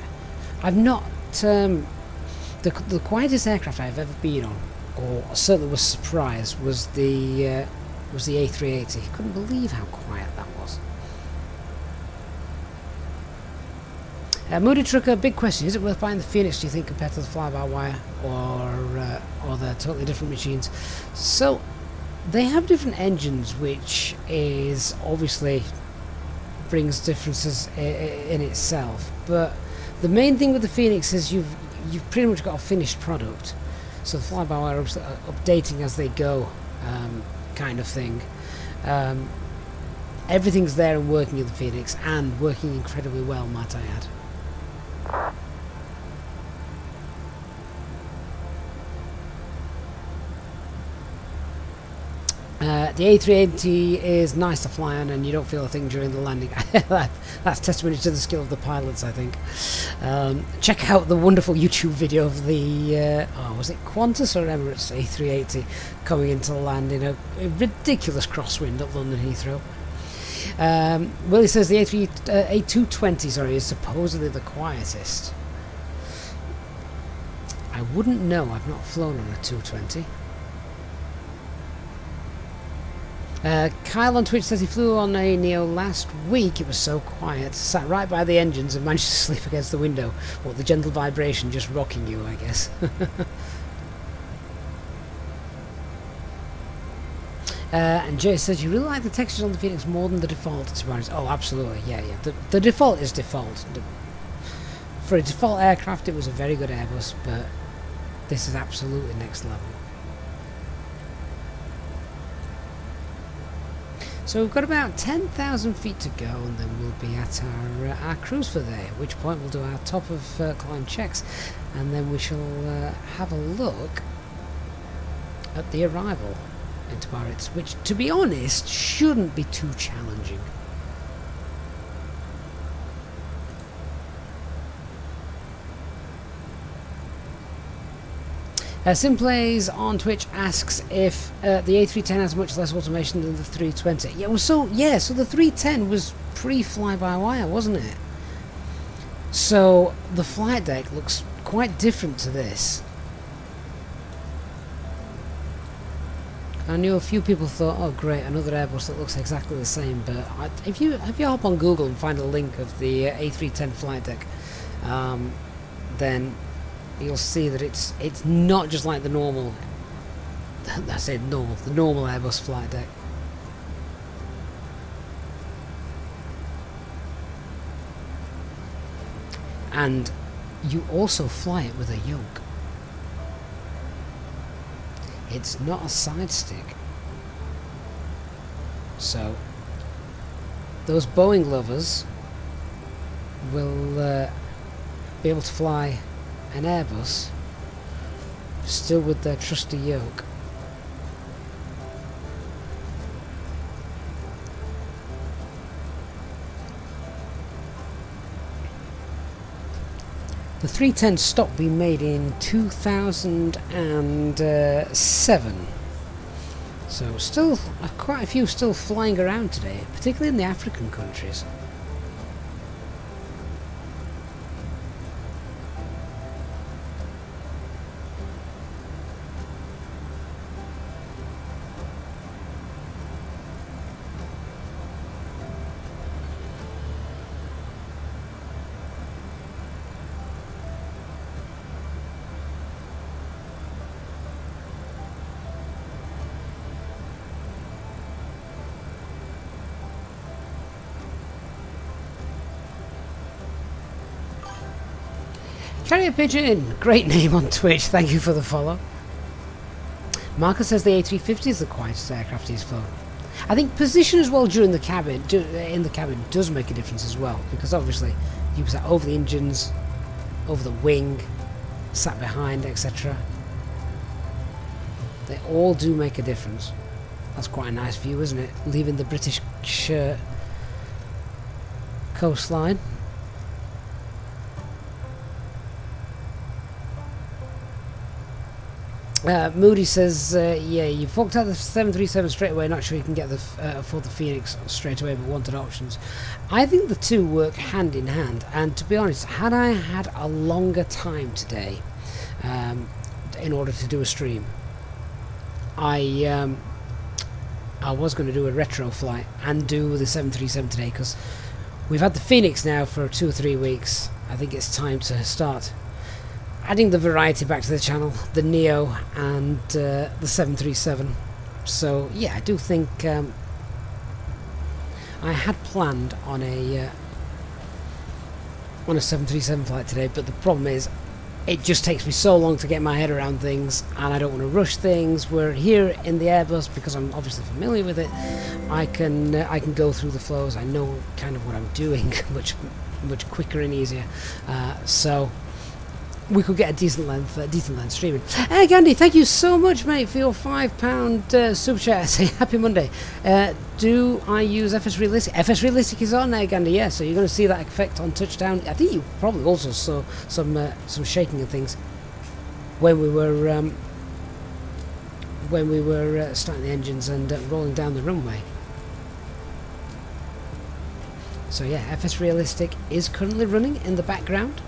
I've not... the quietest aircraft I've ever been on, or certainly was surprised, was the A380. Couldn't believe how quiet that was. Moody Trucker, big question. Is it worth buying the FENIX, do you think, compared to the fly-by-wire, or the totally different machines? So... they have different engines, which is obviously brings differences in itself. But the main thing with the FENIX is you've pretty much got a finished product. So the fly-by-wire are updating as they go, kind of thing. Everything's there and working in the FENIX, and working incredibly well, might I add. The A380 is nice to fly on, and you don't feel a thing during the landing. That's testimony to the skill of the pilots, I think. Check out the wonderful YouTube video of the was it Qantas or Emirates A380 coming into land in a ridiculous crosswind at London Heathrow. Willie says the A220 is supposedly the quietest. I wouldn't know. I've not flown on a 220. Kyle on Twitch says he flew on a Neo last week. It was so quiet, sat right by the engines and managed to sleep against the window. What, the gentle vibration just rocking you, I guess. And Jay says you really like the textures on the FENIX more than the default, to be honest. Oh, absolutely, yeah. The default is default. For a default aircraft, it was a very good Airbus, but this is absolutely next level. So we've got about 10,000 feet to go, and then we'll be at our cruise for the day, at which point we'll do our top of climb checks, and then we shall have a look at the arrival into Biarritz, which, to be honest, shouldn't be too challenging. Simplays on Twitch asks if the A310 has much less automation than the 320. Yeah, well, so the 310 was pre-fly-by-wire, wasn't it? So the flight deck looks quite different to this. I knew a few people thought, oh great, another Airbus that looks exactly the same, but if you hop on Google and find a link of the A310 flight deck, then you'll see that it's not just like the normal, I said normal, the normal Airbus flight deck. And you also fly it with a yoke. It's not a side stick. So those Boeing lovers will be able to fly an Airbus still with their trusty yoke. The 310 stopped being made in 2007, so still quite a few still flying around today, particularly in the African countries. Carrier Pigeon, great name on Twitch, thank you for the follow. Marcus says the A350 is the quietest aircraft he's flown. I think position as well during the cabin, in the cabin does make a difference as well, because obviously you can sat over the engines, over the wing, sat behind, etc. They all do make a difference. That's quite a nice view, isn't it? Leaving the British coastline. Moody says, yeah, you forked out the 737 straight away, not sure you can get the for the FENIX straight away, but wanted options. I think the two work hand in hand, and to be honest, had I had a longer time today in order to do a stream, I was going to do a retro flight and do the 737 today, because we've had the FENIX now for 2 or 3 weeks. I think it's time to start adding the variety back to the channel, the Neo and the 737. So yeah, I do think I had planned on a 737 flight today, but the problem is it just takes me so long to get my head around things, and I don't want to rush things. We're here in the Airbus because I'm obviously familiar with it. I can go through the flows. I know kind of what I'm doing much quicker and easier. So we could get a decent length streaming. Hey Gandhi, thank you so much, mate, for your £5 super chat. I say happy Monday. Do I use FS Realistic? FS Realistic is on there, Gandhi. Yeah, so you're going to see that effect on touchdown. I think you probably also saw some shaking and things when we were starting the engines and rolling down the runway. So yeah, FS Realistic is currently running in the background.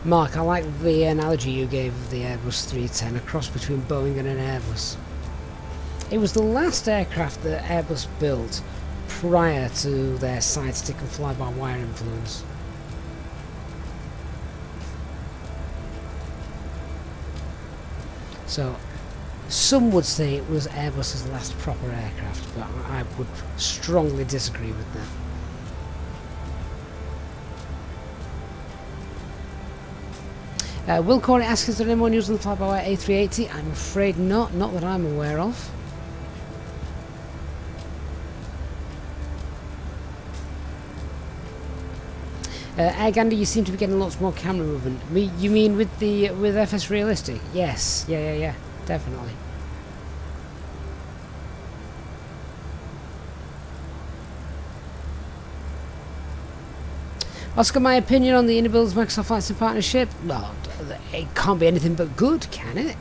Mark, I like the analogy you gave of the Airbus 310, a cross between Boeing and an Airbus. It was the last aircraft that Airbus built prior to their side stick and fly-by-wire influence. So, some would say it was Airbus's last proper aircraft, but I would strongly disagree with that. Will Corey asks, is there any more news on the fly-by-wire A380? I'm afraid not that I'm aware of. Gandhi, you seem to be getting lots more camera movement. You mean with FS Realistic? Yes, yeah, definitely. Oscar, my opinion on the Unibuild's Microsoft VATSIM partnership? Well, it can't be anything but good, can it?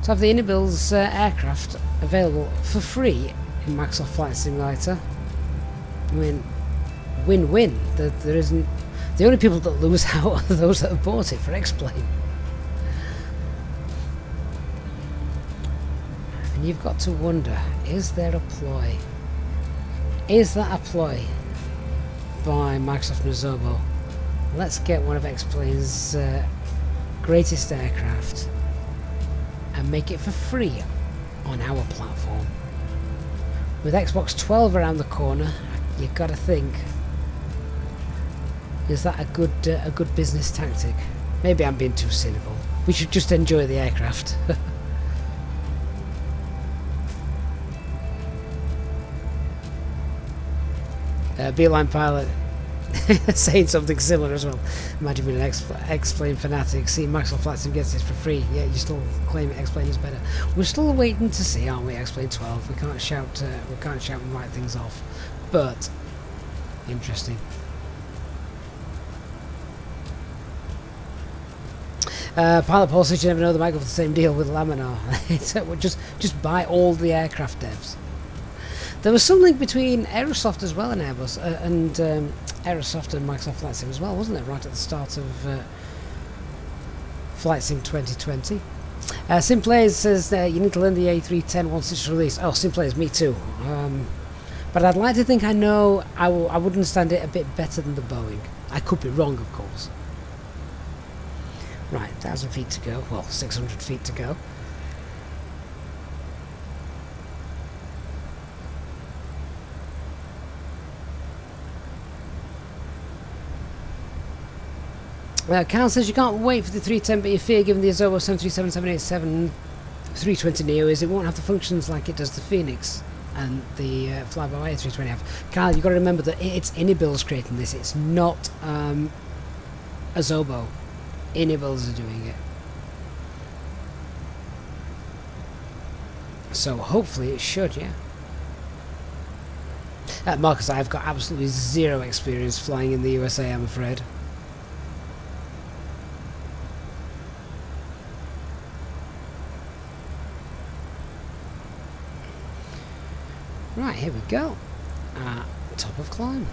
To have the Unibuild's aircraft available for free in Microsoft Flight Simulator, I mean, win-win. There isn't. The only people that lose out are those that have bought it for X-Plane. And you've got to wonder, is there a ploy? Is that a ploy by Microsoft and Azobo? Let's get one of X-Plane's greatest aircraft and make it for free on our platform. With Xbox 12 around the corner, you've got to think, is that a good business tactic? Maybe I'm being too cynical. We should just enjoy the aircraft. Beeline pilot saying something similar as well. Imagine being an X-Plane fanatic, seeing Maxwell VATSIM gets this for free. Yeah, you still claim X-Plane is better. We're still waiting to see, aren't we? X-Plane 12. We can't shout and write things off, but interesting. Pilot Paul says you never know, they might go for the same deal with Laminar. just buy all the aircraft devs. There was some link between Aerosoft as well and Airbus, and Aerosoft and Microsoft Flight Sim as well, wasn't there? Right at the start of Flight Sim 2020. Simplayers says you need to learn the A310 once it's released. Oh, Simplayers, me too. But I'd like to think I know I would understand it a bit better than the Boeing. I could be wrong, of course. Right, 1,000 feet to go. Well, 600 feet to go. Cal says you can't wait for the 310, but you fear given the Azobo 737, 787, 320 Neo is it won't have the functions like it does the Phoenix and the flyby A320 have. Cal, you've got to remember that it's Inibil's creating this. It's not Azobo. Inibil's are doing it. So hopefully it should, yeah. Marcus, I've got absolutely zero experience flying in the USA, I'm afraid. Right, here we go. Top of climb.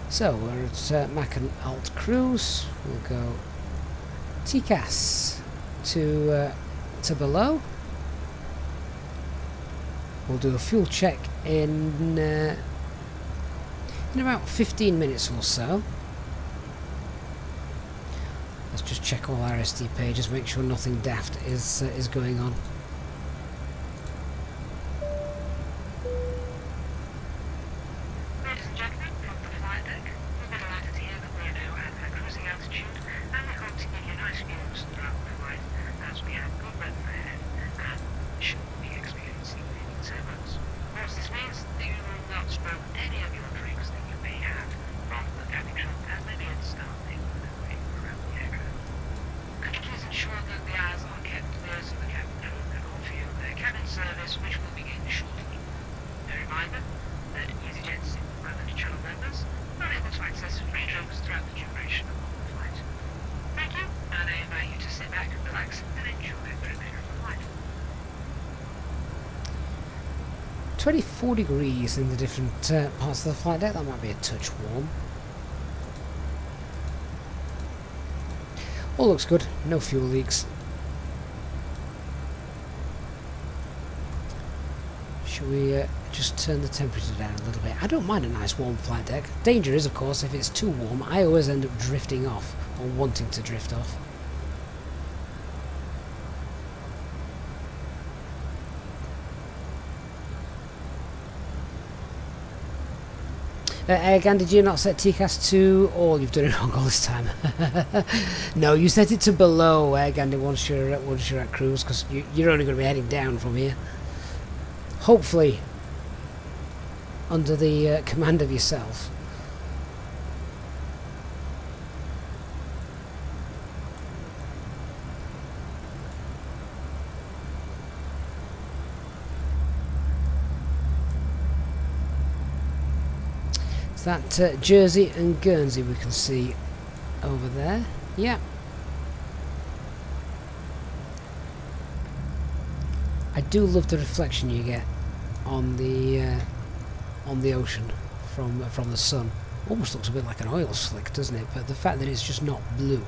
So we're at Mach and Alt Cruise. We'll go TCAS to below. We'll do a fuel check in about 15 minutes or so. Let's just check all our SD pages, make sure nothing daft is going on. Ladies and gentlemen, from the flight deck, we've been alerted here that we are now at a cruising altitude, and we're going to give you nice views throughout the flight as we have good weather ahead and should be experiencing leading turbulence. Of course, this means that you will not stroke any of your drinks that you may have from the cabin shop as they begin to start making their way around the aircraft. Could you please ensure that the eyes are kept to those of the cabin crew and offer you their cabin service, which will begin shortly. A reminder that Easyjet's pilot channel members are able to access free drinks throughout the duration of the flight. Thank you, and I invite you to sit back, relax, and enjoy the remainder of the flight. 24 degrees in the different parts of the flight deck. That might be a touch warm. All looks good, no fuel leaks. Should we just turn the temperature down a little bit? I don't mind a nice warm flight deck. Danger is, of course, if it's too warm, I always end up drifting off, or wanting to drift off. Again, did you not set TCAS to all? You've done it wrong all this time. No, you set it to below, Gandhi, once you're at cruise, because you're only going to be heading down from here. Hopefully, under the command of yourself. That Jersey and Guernsey we can see over there. Yeah. I do love the reflection you get on the ocean from the sun. Almost looks a bit like an oil slick, doesn't it? But the fact that it's just not blue.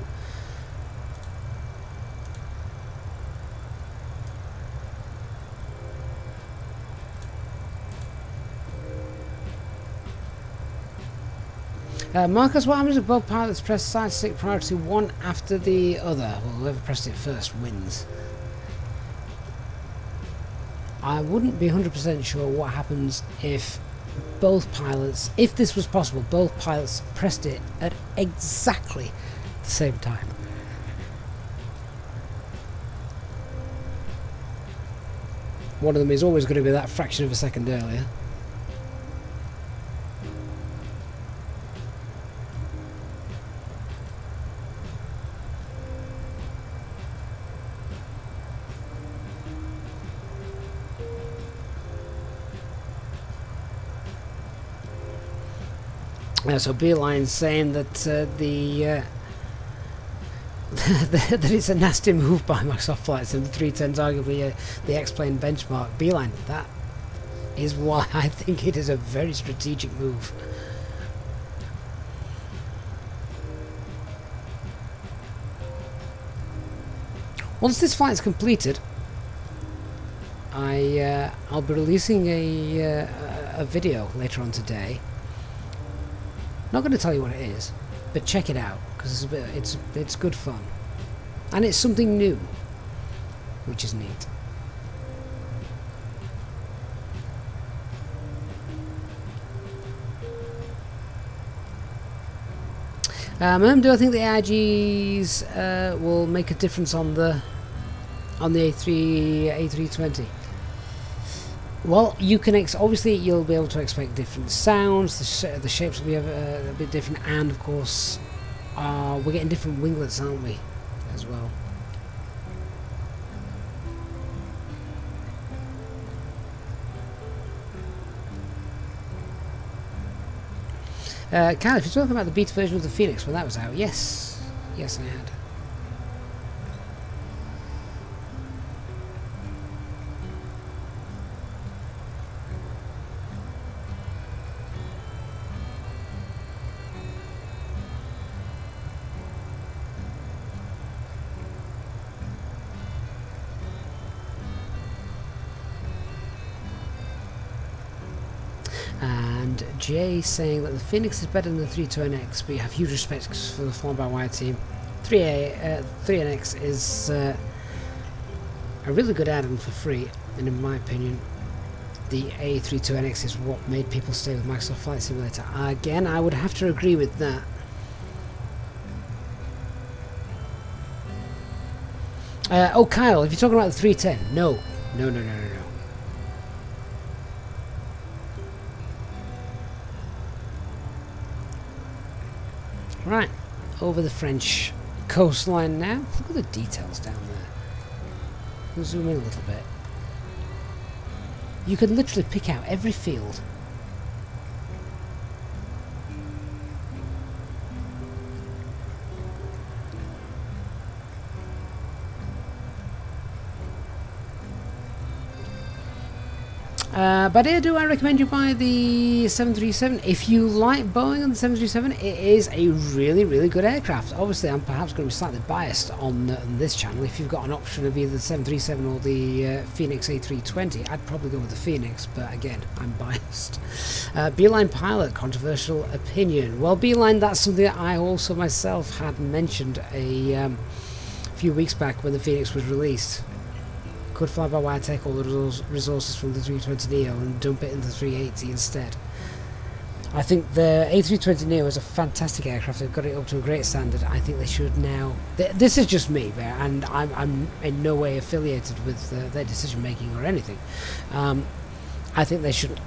Marcus, what happens if both pilots press side stick priority one after the other? Well, whoever pressed it first wins. I wouldn't be 100% sure what happens if both pilots, if this was possible, both pilots pressed it at exactly the same time. One of them is always going to be that fraction of a second earlier. So Beeline's saying that that it's a nasty move by Microsoft Flight Sim. The 310's arguably the X-plane benchmark. Beeline, that is why I think it is a very strategic move. Once this flight is completed, I'll be releasing a video later on today. Not going to tell you what it is, but check it out because it's good fun, and it's something new, which is neat. Do I think the AIGs will make a difference on the A320? Well, you can obviously you'll be able to expect different sounds. The shapes will be a bit different, and of course, we're getting different winglets, aren't we, as well? Kyle, if you're talking about the beta version of the FENIX when that was out, yes, I had. And Jay saying that the FENIX is better than the 320X, but you have huge respect for the fly-by-wire team. 3NX is a really good add-on for free, and in my opinion, the A320X is what made people stay with Microsoft Flight Simulator. Again, I would have to agree with that. Oh, Kyle, if you're talking about the 310, no. Right, over the French coastline now. Look at the details down there. We'll zoom in a little bit. You could literally pick out every field. But do I recommend you buy the 737? If you like Boeing and the 737, it is a really, really good aircraft. Obviously, I'm perhaps going to be slightly biased on this channel. If you've got an option of either the 737 or the FENIX A320, I'd probably go with the FENIX, but again, I'm biased. Beeline pilot, controversial opinion. Well, Beeline, that's something that I also myself had mentioned a few weeks back when the FENIX was released. Could fly-by-wire take all the resources from the 320neo and dump it into the 380 instead. I think the A320neo is a fantastic aircraft. They've got it up to a great standard. I think they should now... This is just me, and I'm in no way affiliated with their decision making or anything. I think they should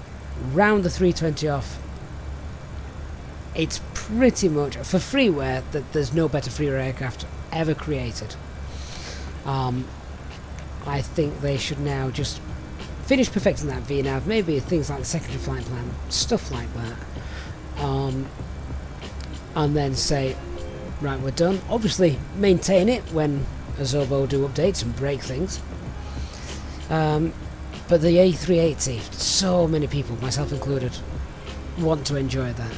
round the 320 off. It's pretty much, for freeware, that there's no better freeware aircraft ever created. I think they should now just finish perfecting that VNAV, maybe things like the secondary flight plan, stuff like that, and then say, right, we're done. Obviously, maintain it when Azobo do updates and break things. But the A380, so many people, myself included, want to enjoy that.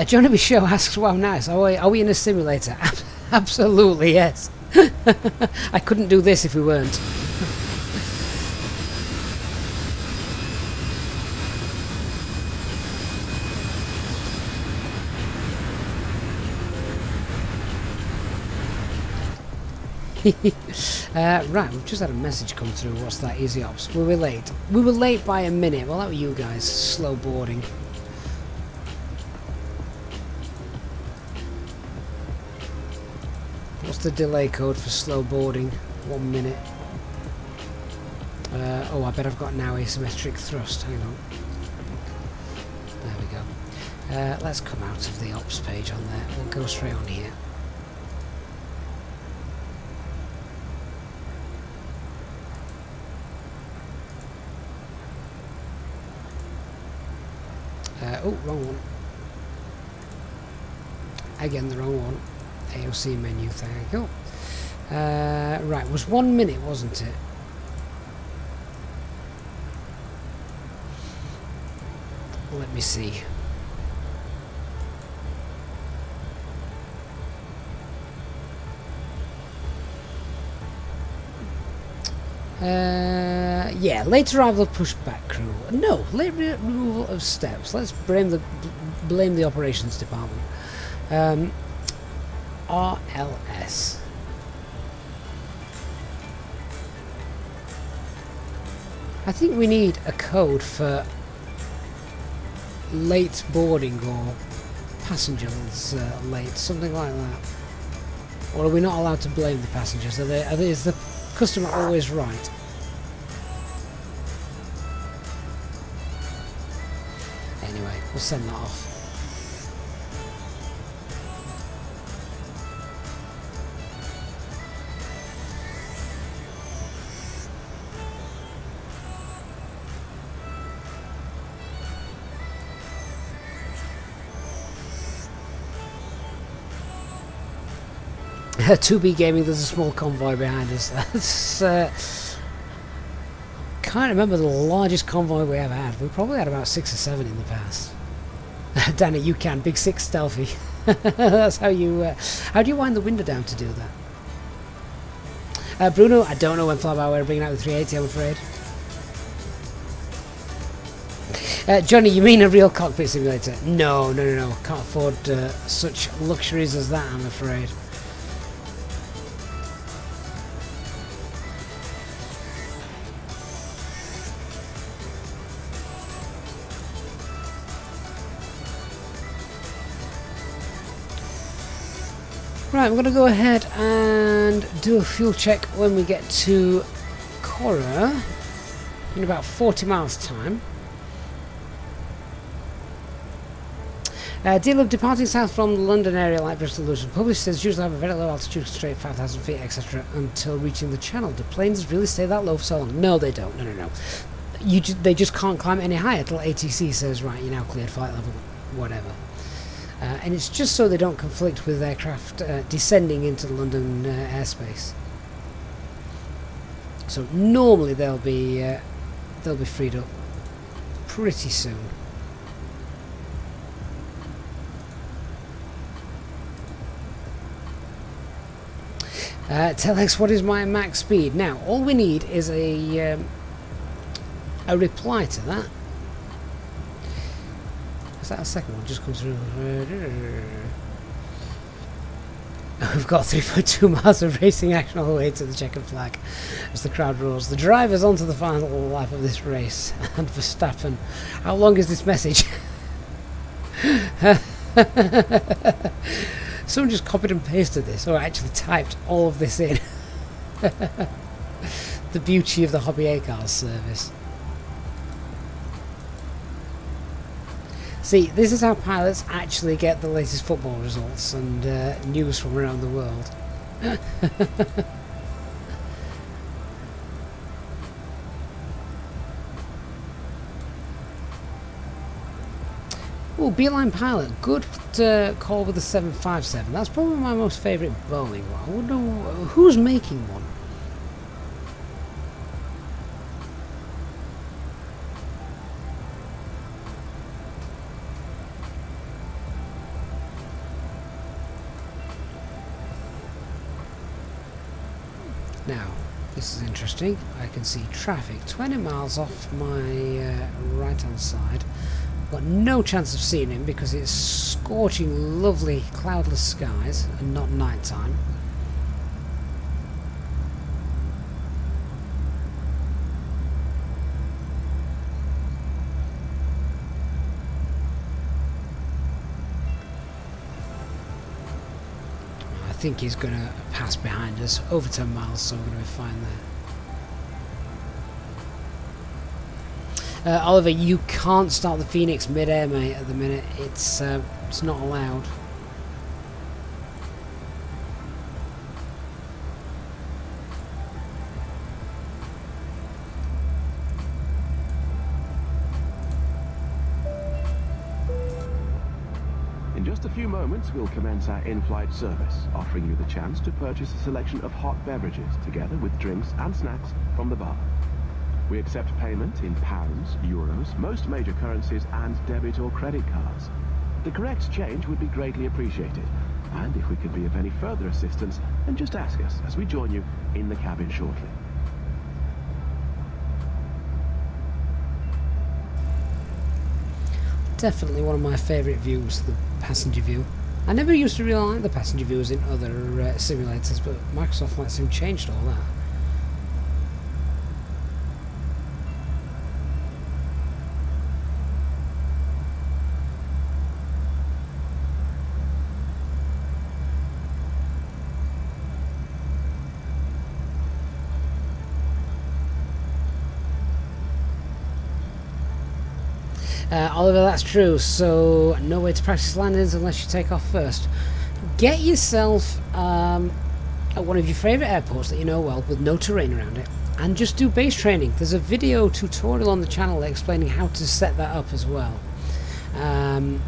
Johnny B. Show asks, wow, nice. Are we in a simulator? Absolutely, yes. I couldn't do this if we weren't. Right, we've just had a message come through. What's that? Easy ops. We were late. We were late by a minute. Well, that were you guys. Slow boarding. What's the delay code for slow boarding? 1 minute. Oh, I bet I've got now asymmetric thrust. Hang on. There we go. Let's come out of the ops page on there. We'll go straight on here. Oh, wrong one. Again, the wrong one. AOC menu, thank you. Right, it was 1 minute, wasn't it? Let me see. Yeah, late arrival of pushback crew. No, late removal of steps. Let's blame the operations department. RLS. I think we need a code for late boarding or passengers late, something like that. Or are we not allowed to blame the passengers? Is the customer always right? Anyway, we'll send that off. To be gaming, there's a small convoy behind us. That's can't remember the largest convoy we ever had. We probably had about 6 or 7 in the past. Danny, you can. Big 6 stealthy. That's how you... how do you wind the window down to do that? Bruno, I don't know when Flyby are bringing out the 380, I'm afraid. Johnny, you mean a real cockpit simulator? No. Can't afford such luxuries as that, I'm afraid. Right, we're going to go ahead and do a fuel check when we get to Cora in about 40 miles time. Deal of departing south from the London area like Bristol, Luton. Published says usually have a very low altitude, straight 5,000 feet, etc. until reaching the channel. Do planes really stay that low for so long? No, they don't. No. They just can't climb any higher until ATC says, right, you're now cleared flight level, whatever. And it's just so they don't conflict with aircraft descending into the London airspace. So normally they'll be freed up pretty soon. Telex, what is my max speed? Now, all we need is a reply to that. Is that a second one? Just comes through. We've got 3.2 miles of racing action all the way to the checkered flag as the crowd roars. The driver's onto the final lap of this race. And Verstappen. How long is this message? Someone just copied and pasted this, or actually typed all of this in. The beauty of the Hobby A Cars service. See, this is how pilots actually get the latest football results and news from around the world. Oh, Beeline pilot, good call with the 757. That's probably my most favourite Boeing. I wonder who's making one. Now, this is interesting. I can see traffic 20 miles off my right hand side. Got no chance of seeing him because it's scorching lovely cloudless skies and not night time. I think he's going to pass behind us over 10 miles, so we're going to be fine there. Oliver, you can't start the FENIX mid-air, mate, at the minute. It's not allowed. In just a few moments, we'll commence our in-flight service, offering you the chance to purchase a selection of hot beverages, together with drinks and snacks from the bar. We accept payment in pounds, euros, most major currencies, and debit or credit cards. The correct change would be greatly appreciated, and if we could be of any further assistance, then just ask us as we join you in the cabin shortly. Definitely one of my favourite views, the passenger view. I never used to really like the passenger views in other simulators, but Microsoft Flight Sim changed all that. Oliver, that's true, so no way to practice landings unless you take off first. Get yourself at one of your favourite airports that you know well with no terrain around it, and just do base training. There's a video tutorial on the channel explaining how to set that up as well. And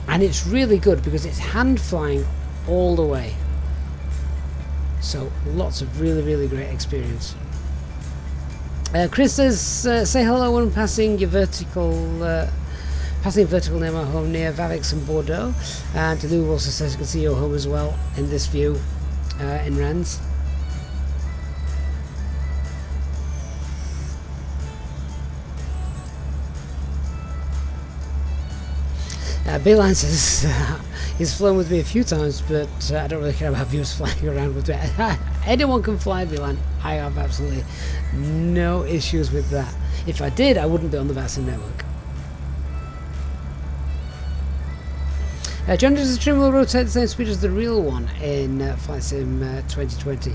it's really good because it's hand flying all the way. So lots of really great experience. Chris says, say hello when passing your vertical, near my home near Biarritz and Bordeaux. And Lou also says you can see your home as well in this view in Rennes. Beeline says he's flown with me a few times, but I don't really care about viewers flying around with me. Anyone can fly, Beeline. I have absolutely no issues with that. If I did, I wouldn't be on the VATSIM network. John, does the trim will rotate the same speed as the real one in Flight Sim 2020?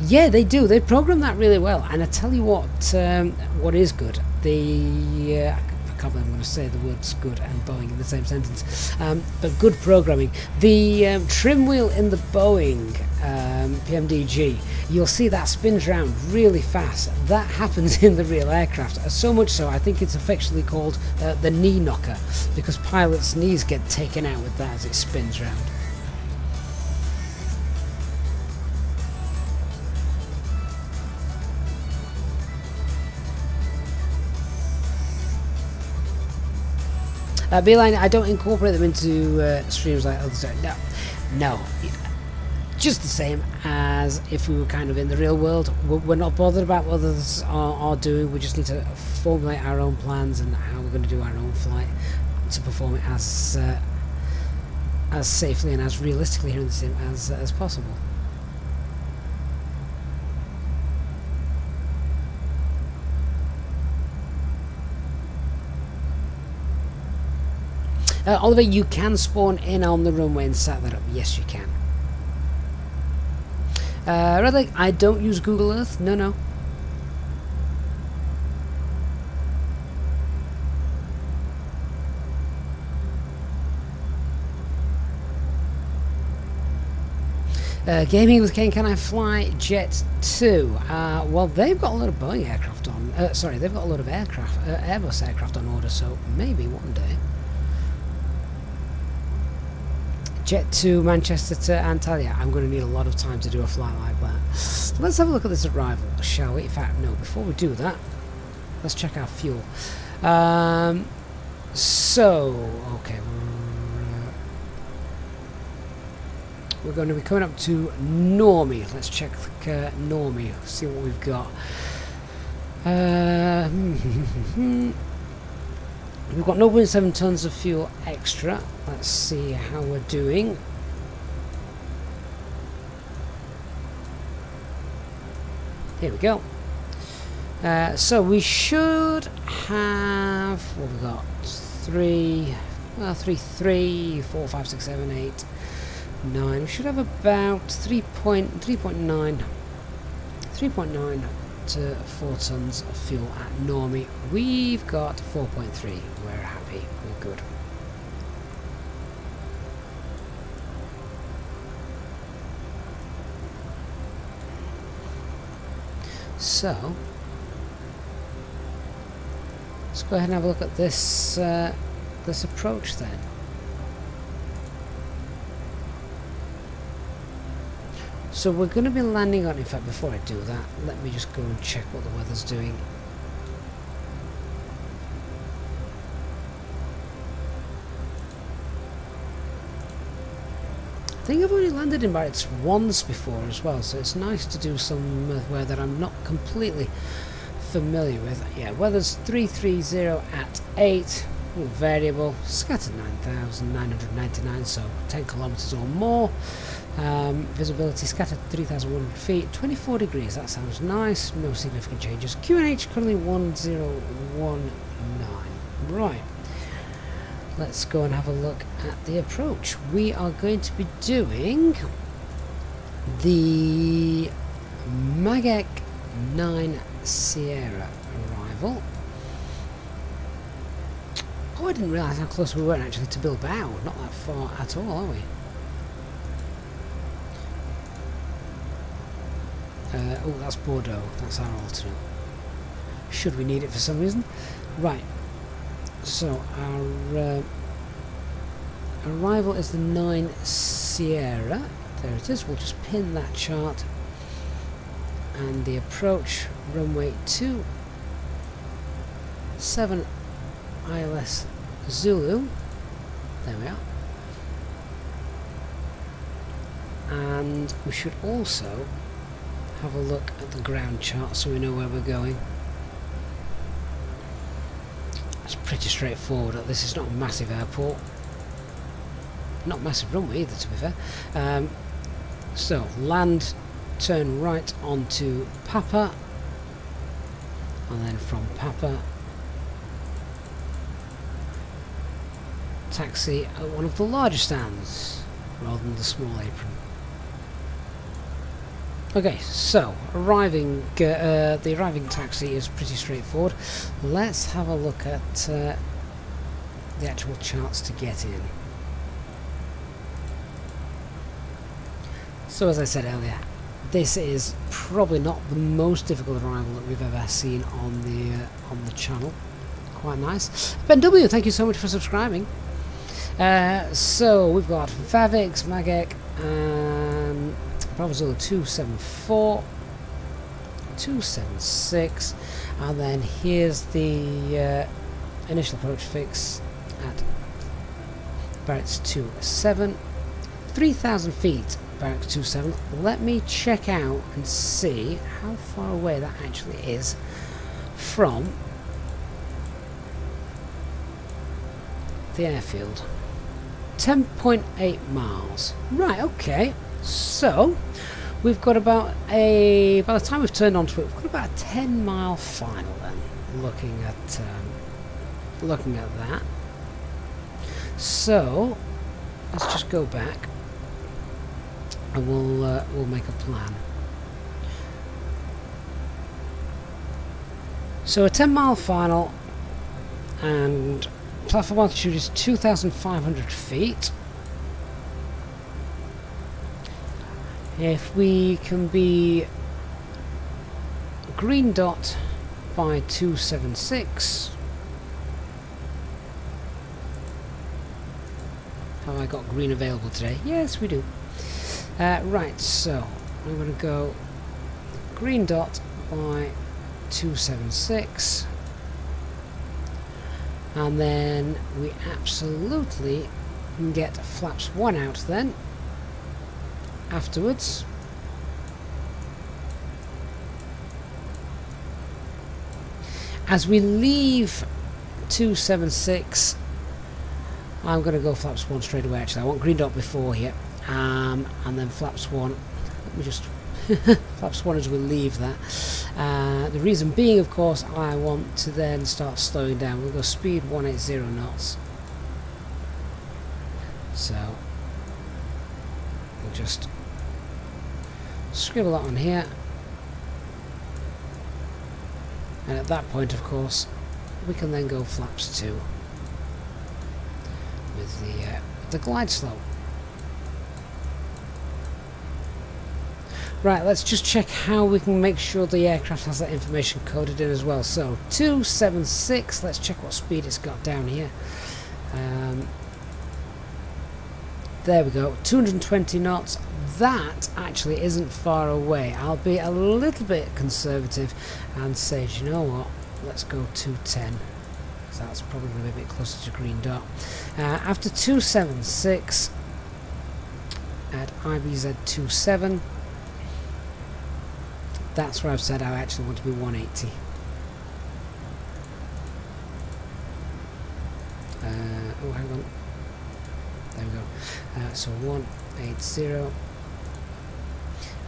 Yeah, they do. They program that really well. And I tell you what is good. I can't believe I'm going to say the words good and Boeing in the same sentence, but good programming. The trim wheel in the Boeing PMDG, you'll see that spins around really fast. That happens in the real aircraft, so much so I think it's affectionately called the knee knocker, because pilots' knees get taken out with that as it spins around. Beeline, I don't incorporate them into streams like others do. No. Just the same as if we were kind of in the real world. We're not bothered about what others are doing. We just need to formulate our own plans and how we're going to do our own flight to perform it as safely and as realistically here in the sim as possible. Oliver, you can spawn in on the runway and set that up. Yes, you can. Red Lake, I don't use Google Earth. No. Gaming with Kane, can I fly Jet 2? Well, they've got a lot of Boeing aircraft on. Sorry, they've got a lot of Airbus aircraft on order, so maybe one day. Jet 2, Manchester to Antalya. I'm going to need a lot of time to do a flight like that. Let's have a look at this arrival, shall we? In fact, no, before we do that, let's check our fuel. Okay, we're going to be coming up to Normie. Let's check Normie, see what we've got. We've got 0.7 tons of fuel extra. Let's see how we're doing. Here we go. So we should have, what have we got? 3, 4, 5, 6, 7, 8, 9. We should have about 3.9 to 4 tons of fuel at Normie. We've got 4.3. We're happy. We're good. So let's go ahead and have a look at this this approach then. So we're going to be landing on, in fact before I do that, let me just go and check what the weather's doing. I think I've only landed in Biarritz once before as well, so it's nice to do some weather that I'm not completely familiar with. Yeah, weather's 330 at 8, variable, scattered 9,999, so 10 kilometers or more. Visibility scattered 3,100 feet, 24 degrees, that sounds nice, no significant changes. QNH currently 1019. Right, let's go and have a look at the approach. We are going to be doing the Magek 9 Sierra arrival. Oh, I didn't realise how close we were actually to Bilbao. Not that far at all, are we? Oh, that's Bordeaux. That's our alternate. Should we need it for some reason? Right. So our arrival is the 9 Sierra. There it is. We'll just pin that chart. And the approach, runway 27 ILS Zulu. There we are. And we should also have a look at the ground chart so we know where we're going. It's pretty straightforward. This is not a massive airport. Not a massive runway either, to be fair. So, land, turn right onto Papa, and then from Papa, taxi at one of the larger stands rather than the small apron. Okay, so the arriving taxi is pretty straightforward. Let's have a look at the actual charts to get in. So as I said earlier, this is probably not the most difficult arrival that we've ever seen on the channel. Quite nice. Ben W, thank you so much for subscribing. So we've got VAVIX, Magek, and Bravo Zulu 274, 276, and then here's the initial approach fix at Biarritz 27, 3,000 feet, Biarritz 27. Let me check out and see how far away that actually is from the airfield. 10.8 miles. Right, okay. So we've got by the time we've turned onto it, we've got about a 10-mile final then, looking at that. So let's just go back and we'll make a plan. So a 10-mile final, and platform altitude is 2,500 feet. If we can be green dot by 276. Have I got green available today? Yes, we do. Right, so I'm going to go green dot by 276, and then we absolutely can get flaps 1 out then afterwards. As we leave 276, I'm going to go flaps 1 straight away. Actually, I want green dot before here, and then flaps 1. Let me just flaps 1 as we leave that. The reason being, of course, I want to then start slowing down. We'll go speed 180 knots. So we'll just scribble that on here, and at that point, of course, we can then go flaps 2 with the glide slope. Right, let's just check how we can make sure the aircraft has that information coded in as well. So 276, let's check what speed it's got down here. There we go, 220 knots. That actually isn't far away. I'll be a little bit conservative and say, you know what, let's go 210. So that's probably going to be a bit closer to green dot. After 276 at IBZ 27, that's where I've said I actually want to be 180. Oh, hang on. There we go. So 180.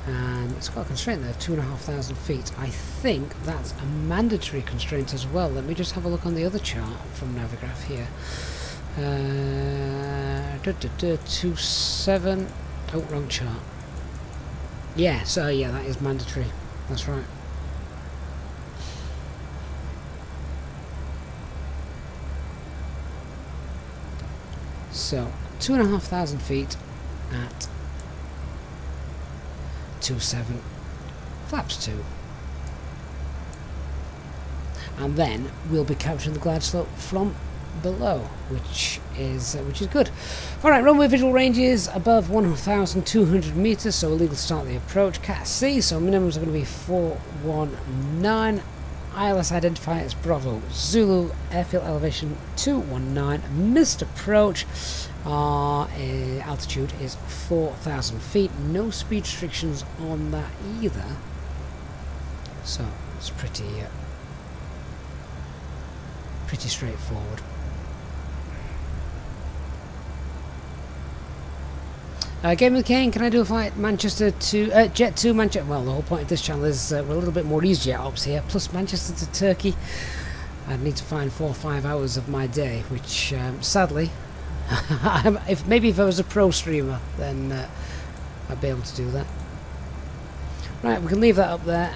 And it's got a constraint there of 2,500 feet. I think that's a mandatory constraint as well. Let me just have a look on the other chart from Navigraph here. 27. Oh, wrong chart. Yeah, so yeah, that is mandatory. That's right. So 2,500 feet at 27, flaps 2, and then we'll be capturing the glide slope from below, which is good. Alright, runway visual range is above 1,200 meters, so illegal to start the approach. Cat C, so minimums are going to be 419. ILS identifier is Bravo Zulu, airfield elevation 219, missed approach. Our altitude is 4,000 feet. No speed restrictions on that either, so it's pretty straightforward. Game of the King, can I do a flight Manchester to Jet to Manchester? Well, the whole point of this channel is we're a little bit more Easyjet ops here, plus Manchester to Turkey. I'd need to find 4 or 5 hours of my day, which sadly, if I was a pro streamer, then I'd be able to do that. Right, we can leave that up there,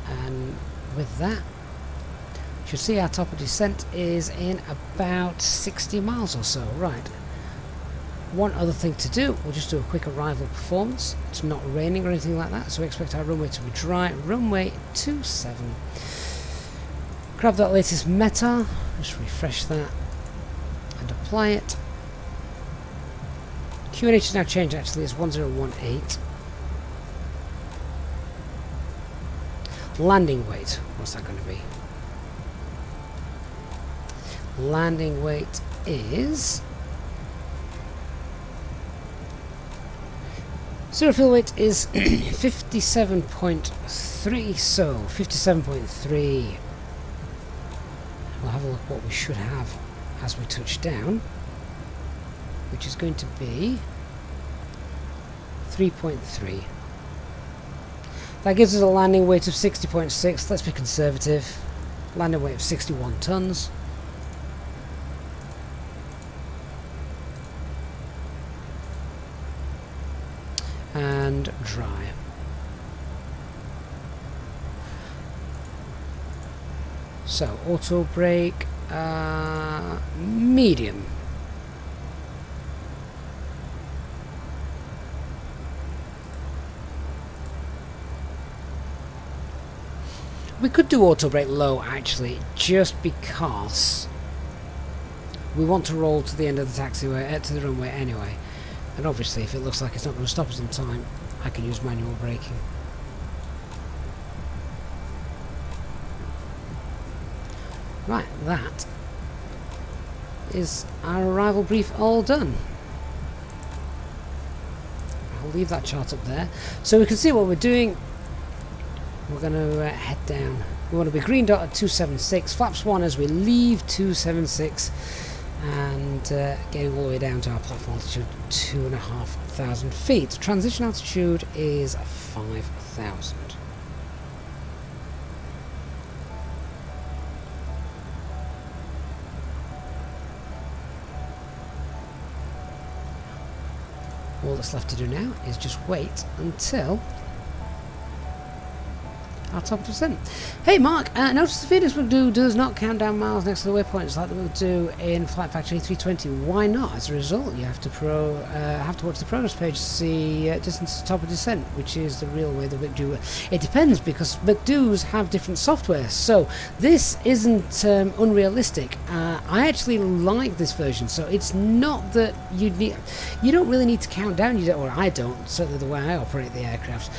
and with that, you should see our top of descent is in about 60 miles or so. Right. One other thing to do, we'll just do a quick arrival performance. It's not raining or anything like that, so we expect our runway to be dry. Runway 27. Grab that latest METAR, just refresh that and apply it. QNH has now changed actually, it's 1018. Landing weight, what's that going to be? Landing weight is... Zero fuel weight is 57.3, so 57.3. We'll have a look what we should have as we touch down, which is going to be 3.3. That gives us a landing weight of 60.6. Let's be conservative. Landing weight of 61 tons. And dry. So auto brake, medium. We could do auto brake low actually, just because we want to roll to the end of the taxiway, to the runway anyway. And obviously if it looks like it's not going to stop us in time, I can use manual braking. Right, that is our arrival brief all done. I'll leave that chart up there so we can see what we're doing. We're going to head down. We want to be green dot at 276, flaps 1 as we leave 276, and getting all the way down to our platform altitude 2,500 feet. Transition altitude is 5,000. All that's left to do now is just wait until our top descent. Hey Mark, notice the FENIX McDo does not count down miles next to the waypoints like the McDo in Flight Factory A320. Why not? As a result, you have to watch the progress page to see distance to top of descent, which is the real way the McDo. It depends because McDos have different software, so this isn't unrealistic. I actually like this version, so it's not that you don't really need to count down. Or I don't. Certainly the way I operate the aircraft.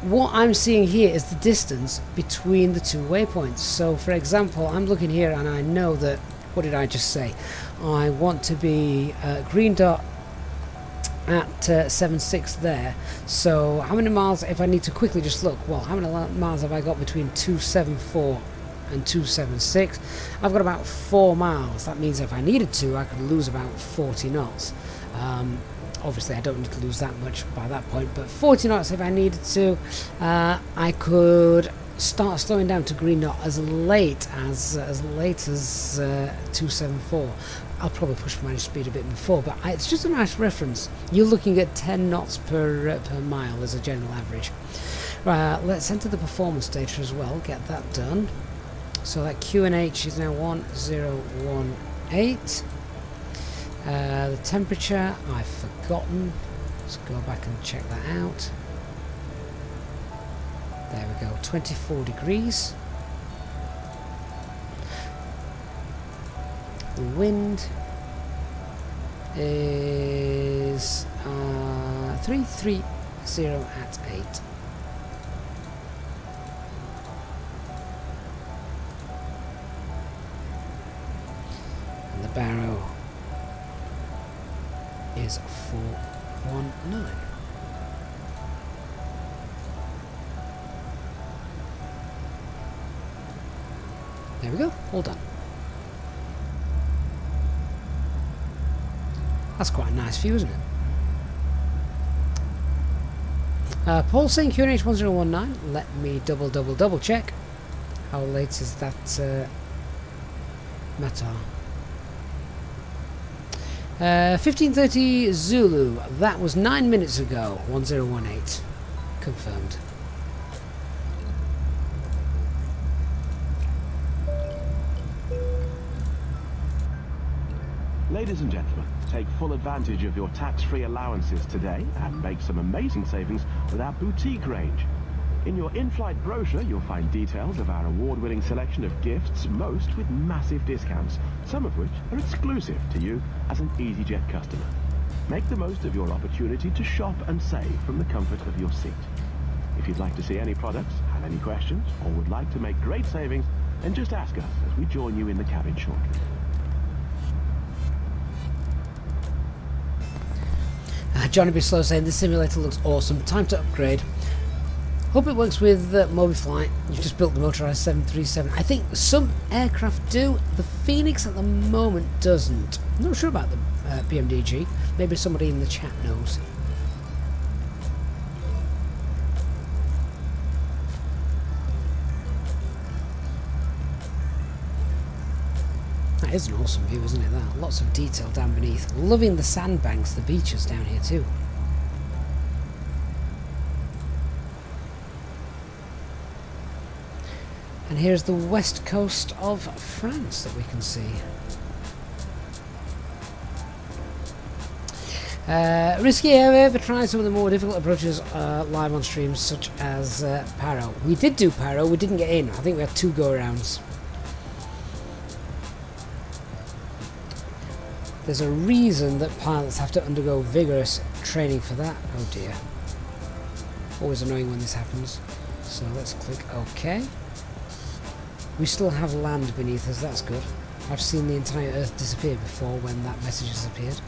What I'm seeing here is the distance between the two waypoints. So for example, I'm looking here and I know that, what did I just say? I want to be green dot at 7.6 there. So how many miles, if I need to quickly just look, well, how many miles have I got between 274 and 276? I've got about 4 miles. That means if I needed to, I could lose about 40 knots. Obviously I don't need to lose that much by that point, but 40 knots if I needed to. I could start slowing down to green dot as late as 274. I'll probably push my speed a bit before, but it's just a nice reference. You're looking at 10 knots per mile as a general average. Right, let's enter the performance data as well, get that done. So that QNH is now 1018. The temperature, I've forgotten. Let's go back and check that out. There we go, 24 degrees. The wind is 330 at 8. And the barrow is 419. There we go, all done. That's quite a nice view, isn't it? Paul saying QNH 1019. Let me double check. How late is that Matar? 15:30 Zulu. That was 9 minutes ago. 1018. Confirmed. Ladies and gentlemen, take full advantage of your tax-free allowances today and make some amazing savings with our boutique range. In your in-flight brochure, you'll find details of our award-winning selection of gifts, most with massive discounts, some of which are exclusive to you as an Easyjet customer. Make the most of your opportunity to shop and save from the comfort of your seat. If you'd like to see any products, have any questions, or would like to make great savings, then just ask us as we join you in the cabin shortly. Johnny B. Slow saying this simulator looks awesome. Time to upgrade. Hope it works with Mobifly. You've just built the motorised 737. I think some aircraft do. The FENIX at the moment doesn't. I'm not sure about the BMDG. Maybe somebody in the chat knows. That is an awesome view, isn't it? That lots of detail down beneath. Loving the sandbanks, the beaches down here too. And here's the west coast of France that we can see. Risky, have you ever tried some of the more difficult approaches live on streams, such as Paro? We did do Paro, we didn't get in. I think we had 2 go-arounds. There's a reason that pilots have to undergo vigorous training for that. Oh dear. Always annoying when this happens. So let's click OK. We still have land beneath us, that's good. I've seen the entire Earth disappear before when that message has appeared.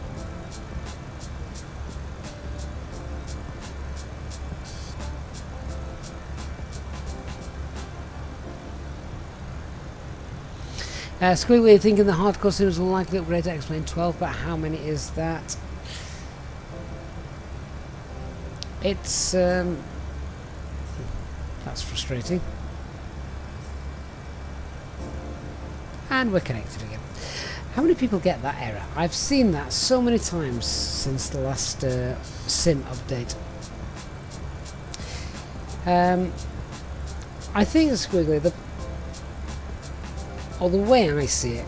Squiggly thinking the hardcore sims will likely upgrade to X-Plane 12, but how many is that? It's that's frustrating. And we're connected again. How many people get that error? I've seen that so many times since the last sim update. I think, Squiggly, the way I see it,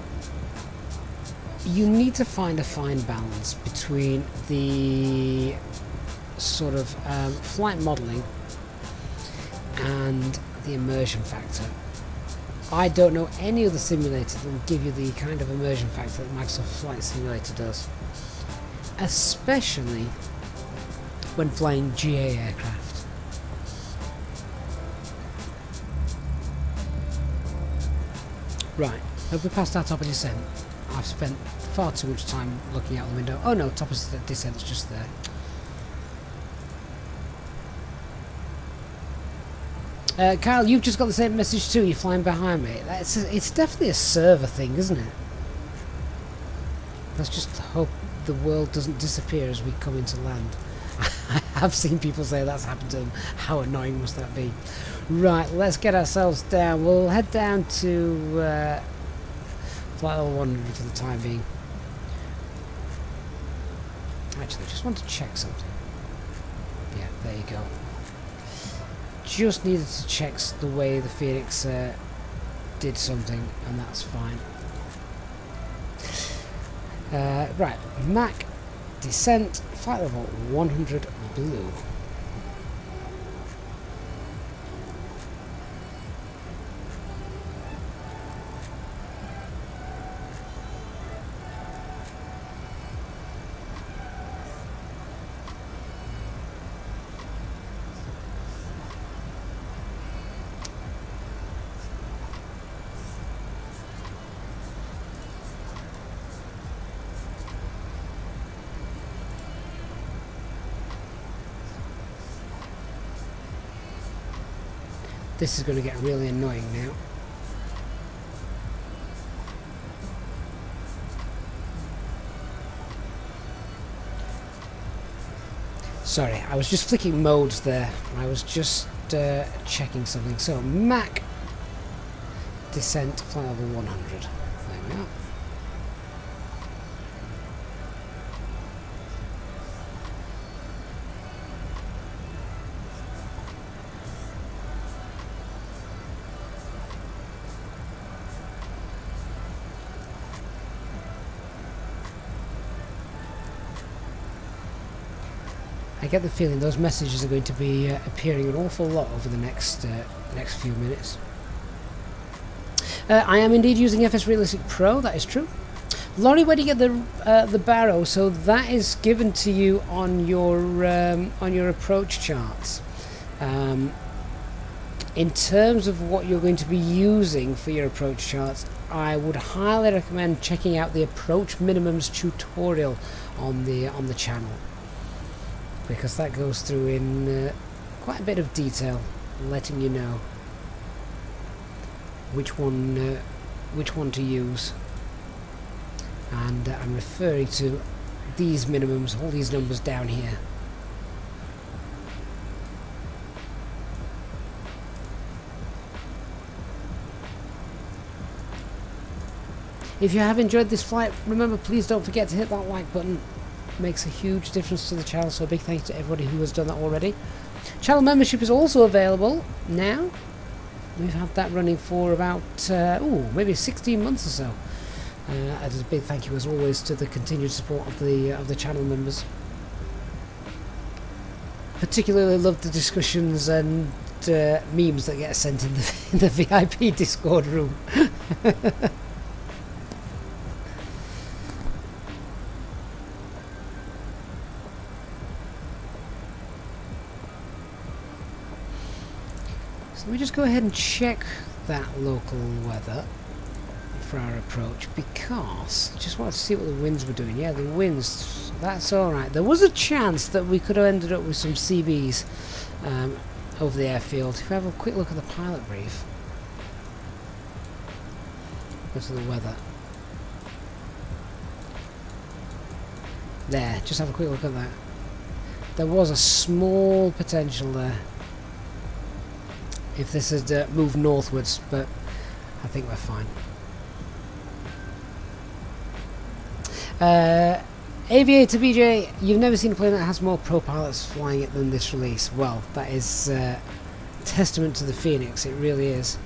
you need to find a fine balance between the sort of flight modelling and the immersion factor. I don't know any other simulator that will give you the kind of immersion factor that Microsoft Flight Simulator does, especially when flying GA aircraft. Right, have we passed our top of descent? I've spent far too much time looking out the window. Oh no, top of descent's just there. Kyle, you've just got the same message too. You're flying behind me. It's definitely a server thing, isn't it? Let's just hope the world doesn't disappear as we come into land. I have seen people say that's happened to them. How annoying must that be? Right, let's get ourselves down. We'll head down to flight level 100 for the time being. Actually, I just want to check something. Yeah, there you go. Just needed to check the way the FENIX did something, and that's fine. Right, Mac descent, flight level 100 blue. This is going to get really annoying now. Sorry, I was just flicking modes there. I was just checking something. So, Mac descent, flight level 100. There we are. I get the feeling those messages are going to be appearing an awful lot over the next few minutes. I am indeed using FS Realistic Pro, that is true. Laurie, where do you get the barrow? So that is given to you on your approach charts. In terms of what you're going to be using for your approach charts, I would highly recommend checking out the approach minimums tutorial on the channel, because that goes through in quite a bit of detail, letting you know which one to use. And I'm referring to these minimums, all these numbers down here. If you have enjoyed this flight, remember, please don't forget to hit that like button. It makes a huge difference to the channel, so a big thank you to everybody who has done that already. Channel membership is also available now. We've had that running for about maybe 16 months or so. And a big thank you as always to the continued support of the channel members. particularly love the discussions and memes that get sent in the VIP Discord room. So let me just go ahead and check that local weather for our approach, because I just wanted to see what the winds were doing. Yeah, the winds, that's alright. There was a chance that we could have ended up with some CBs over the airfield. If we have a quick look at the pilot brief, go to the weather. There, just have a quick look at that. There was a small potential there if this had moved northwards, but I think we're fine. Aviator BJ, you've never seen a plane that has more pro pilots flying it than this release. Well, that is testament to the FENIX, it really is.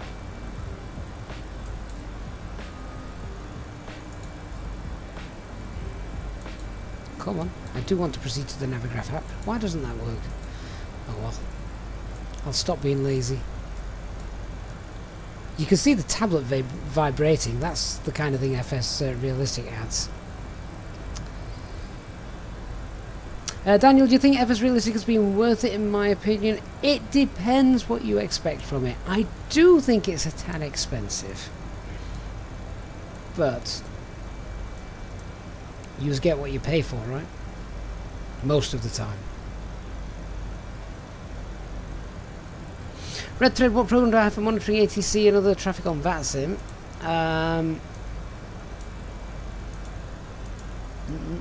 Come on, I do want to proceed to the Navigraph app. Why doesn't that work? Oh well, I'll stop being lazy. You can see the tablet vibrating. That's the kind of thing FS Realistic adds. Daniel, do you think FS Realistic has been worth it? In my opinion, it depends what you expect from it. I do think it's a tad expensive, but you just get what you pay for, right? Most of the time. Red Thread, what program do I have for monitoring ATC and other traffic on VATSIM?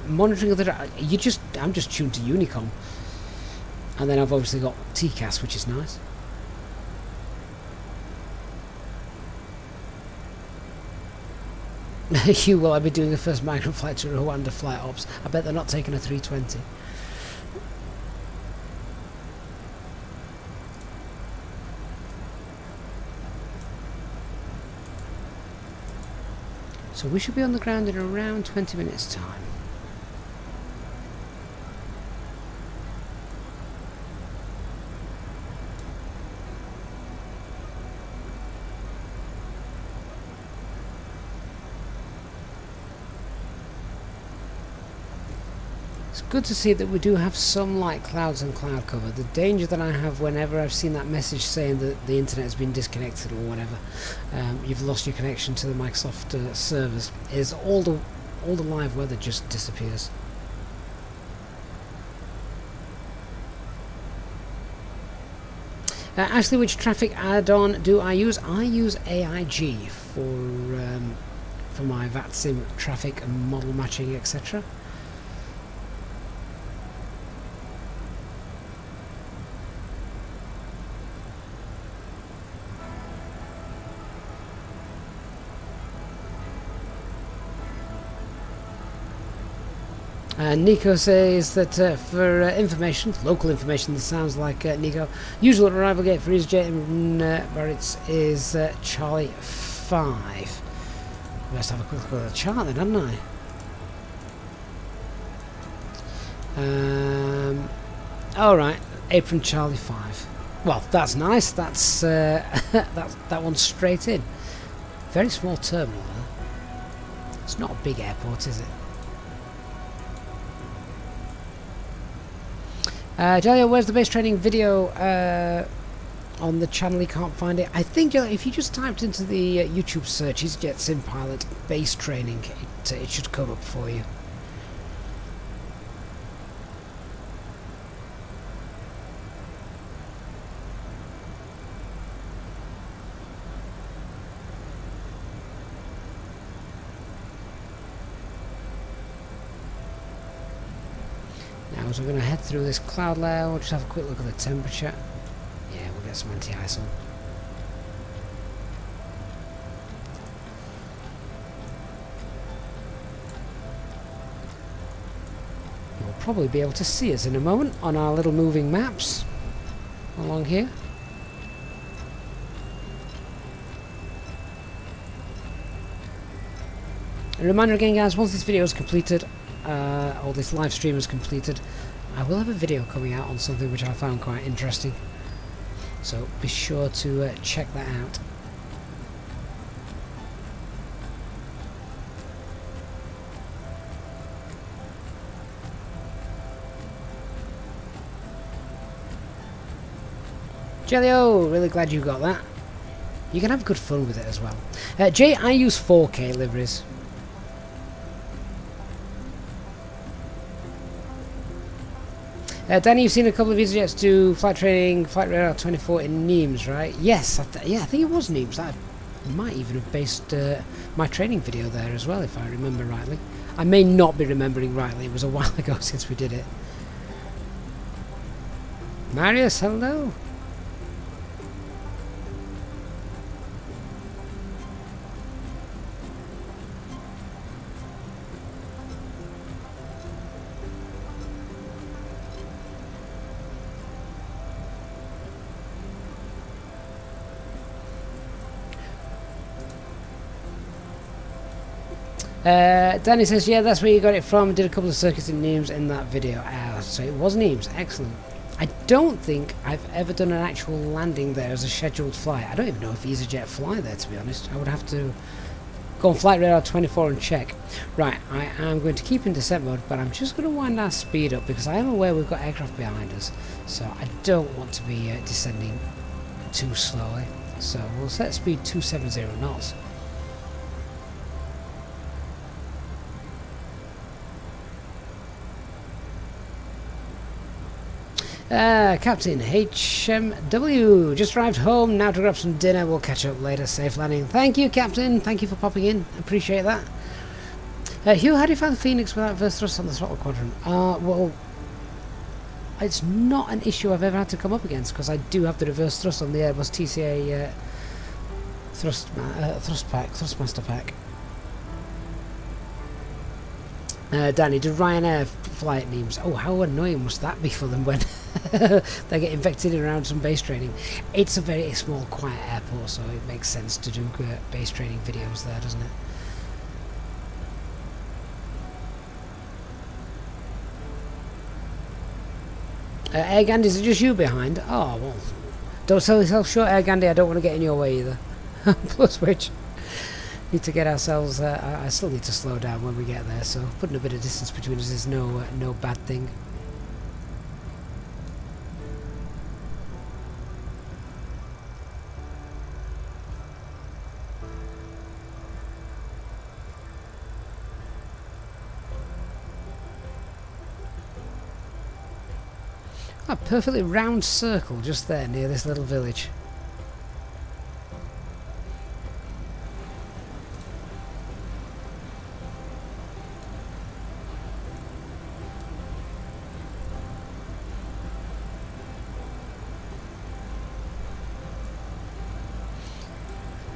Monitoring other, I'm just tuned to Unicom, and then I've obviously got TCAS, which is nice. You will. I'll be doing the first migrant flight to Rwanda flight ops. I bet they're not taking a 320. So we should be on the ground in around 20 minutes time. It's good to see that we do have some light clouds and cloud cover. The danger that I have whenever I've seen that message saying that the internet has been disconnected or whatever, you've lost your connection to the Microsoft servers, is all the live weather just disappears. Ashley, which traffic add-on do I use? I use AIG for my VATSIM traffic and model matching, etc. Nico says that for information, local information, this sounds like Nico. Usual arrival gate for Easyjet in Biarritz is Charlie 5. Let's have a quick look at the chart then, hadn't I? Alright, apron Charlie 5. Well, that's nice. That's that one's straight in. Very small terminal there. It's not a big airport, is it? Jalio, where's the base training video on the channel? You can't find it. I think if you just typed into the YouTube search Easyjet Sim Pilot base training, it should come up for you. So we're going to head through this cloud layer. We'll just have a quick look at the temperature. Yeah, we'll get some anti-ice on. You'll probably be able to see us in a moment on our little moving maps along here. A reminder again, guys, once this video is completed, or this live stream is completed, I will have a video coming out on something which I found quite interesting. So be sure to check that out. Jellio, really glad you got that. You can have good fun with it as well. Jay, I use 4K liveries. Danny, you've seen a couple of Easyjets do flight training, Flight Radar 24 in Nîmes, right? Yes, yeah, I think it was Nîmes. I might even have based my training video there as well, if I remember rightly. I may not be remembering rightly. It was a while ago since we did it. Marius, hello. Danny says, yeah, that's where you got it from. Did a couple of circuits in Nîmes in that video. So it was Nîmes. Excellent. I don't think I've ever done an actual landing there as a scheduled flight. I don't even know if Easyjet fly there, to be honest. I would have to go on Flight Radar 24 and check. Right, I am going to keep in descent mode, but I'm just going to wind our speed up because I am aware we've got aircraft behind us. So I don't want to be descending too slowly. So we'll set speed 270 knots. Captain HMW just arrived home now to grab some dinner. We'll catch up later. Safe landing. Thank you, Captain. Thank you for popping in. Appreciate that. Hugh, how do you find the FENIX without reverse thrust on the throttle quadrant? Well, it's not an issue I've ever had to come up against because I do have the reverse thrust on the Airbus TCA Thrustmaster pack. Danny, did Ryanair fly at Nîmes? Oh, how annoying must that be for them when they get infected around some base training? It's a very small, quiet airport, so it makes sense to do base training videos there, doesn't it? Air Gandhi, is it just you behind? Oh, well, don't sell yourself short, Air Gandhi. I don't want to get in your way either. Plus which, need to get ourselves, I still need to slow down when we get there, so putting a bit of distance between us is no bad thing. A perfectly round circle just there near this little village.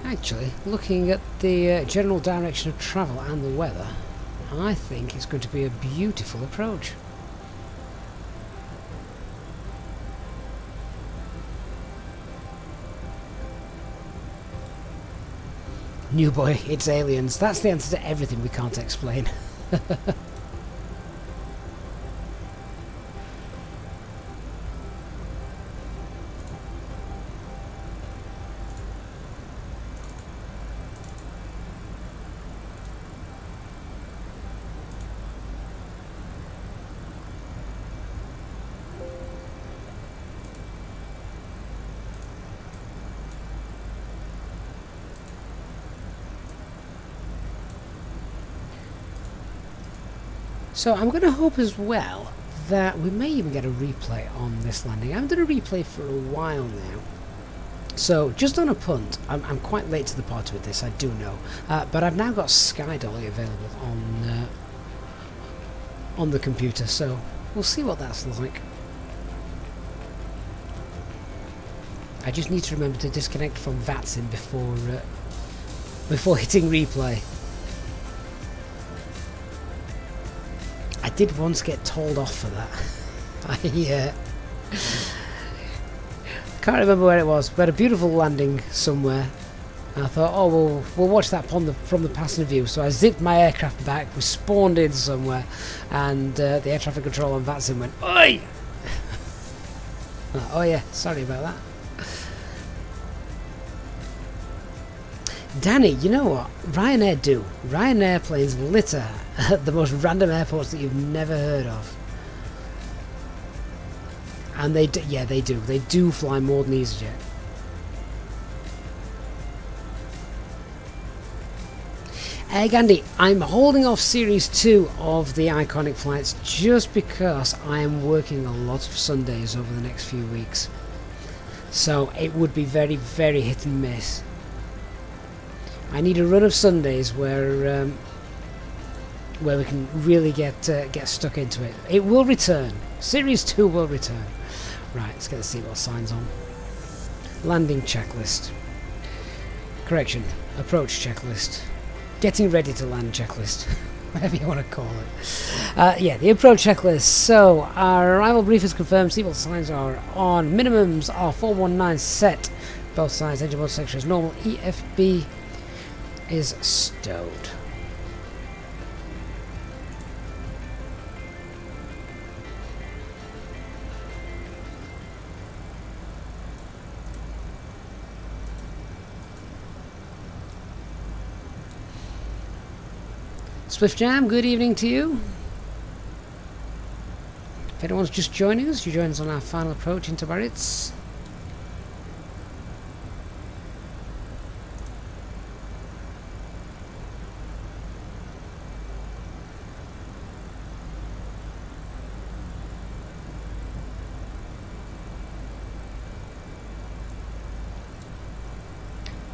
Actually, looking at the general direction of travel and the weather, I think it's going to be a beautiful approach. New boy, it's aliens. That's the answer to everything we can't explain. So I'm going to hope as well that we may even get a replay on this landing. I haven't done a replay for a while now. So just on a punt, I'm quite late to the party with this, I do know. But I've now got Sky Dolly available on the computer, so we'll see what that's like. I just need to remember to disconnect from VATSIM before hitting replay. I did once get told off for that. I can't remember where it was. We had a beautiful landing somewhere, And I thought, oh, we'll watch that from the passenger view. So I zipped my aircraft back, we spawned in somewhere, and the air traffic control on VATSIM went, oi! Oh yeah, sorry about that. Danny, you know what? Ryanair do. Ryanair planes litter at the most random airports that you've never heard of. And they do, yeah, they do. They do fly more than EasyJet. Gandhi, I'm holding off Series 2 of the iconic flights just because I am working a lot of Sundays over the next few weeks. So it would be very, very hit and miss. I need a run of Sundays where we can really get stuck into it. It will return. Series 2 will return. Right, let's get the seatbelt signs on. Landing checklist. Correction, approach checklist. Getting ready to land checklist. Whatever you want to call it. Yeah, the approach checklist. So, our arrival brief is confirmed. Seatbelt signs are on. Minimums are 419 set. Both sides. Engine mode section is normal. EFB is stowed. Swift Jam, good evening to you. If anyone's just joining us, you join us on our final approach into Biarritz.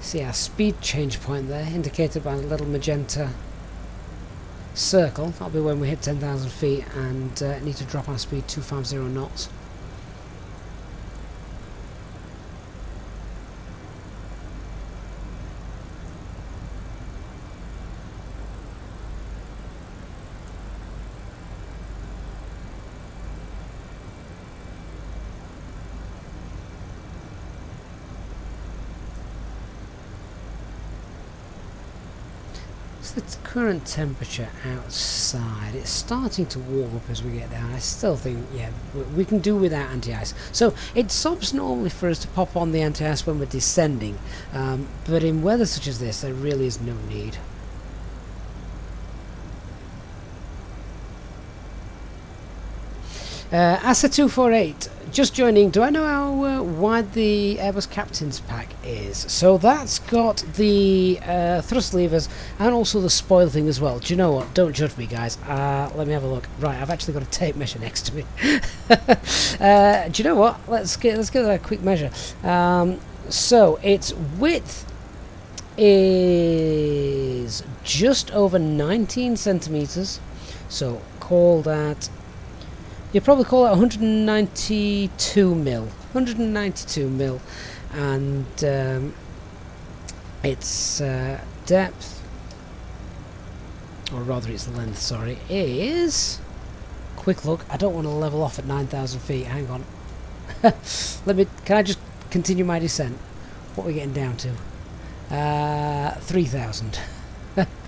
See our speed change point there, indicated by a little magenta circle. That'll be when we hit 10,000 feet and need to drop our speed 250 knots. The current temperature outside, it's starting to warm up as we get down. I still think, yeah, we can do without anti-ice. So it stops normally for us to pop on the anti-ice when we're descending, but in weather such as this there really is no need. ASA 248, just joining. Do I know how wide the Airbus Captain's Pack is? So that's got the thrust levers and also the spoil thing as well. Do you know what? Don't judge me, guys. Let me have a look. Right, I've actually got a tape measure next to me. Do you know what? Let's give that a quick measure. So its width is just over 19 centimeters. So call that. You probably call it 192 mil. 192 mil, and its depth, or rather its length, sorry, is. Quick look. I don't want to level off at 9,000 feet. Hang on. Can I just continue my descent? What are we getting down to? 3,000.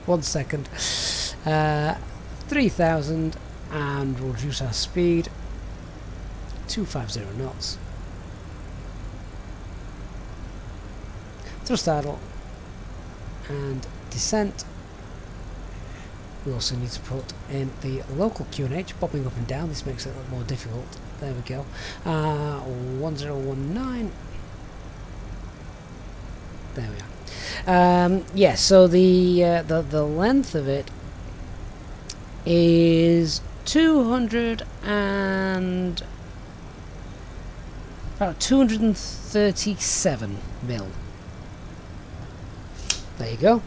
1 second. 3,000. And we'll reduce our speed 250 knots. Thrust idle and descent. We also need to put in the local QNH, bobbing up and down. This makes it a little more difficult. There we go. 1019. There we are. Yeah. So the length of it is 237 mil. There you go.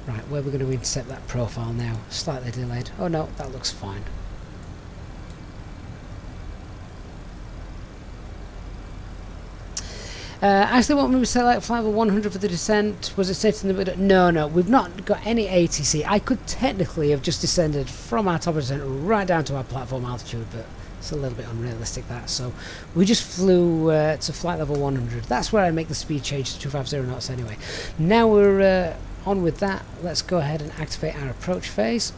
Right, where we're going to intercept that profile now. Slightly delayed. Oh no, that looks fine. Actually, want me to select flight level 100 for the descent? Was it set in the middle? No, we've not got any ATC. I could technically have just descended from our top of descent right down to our platform altitude, but it's a little bit unrealistic that. So we just flew to flight level 100. That's where I make the speed change to 250 knots anyway. Now we're on with that. Let's go ahead and activate our approach phase.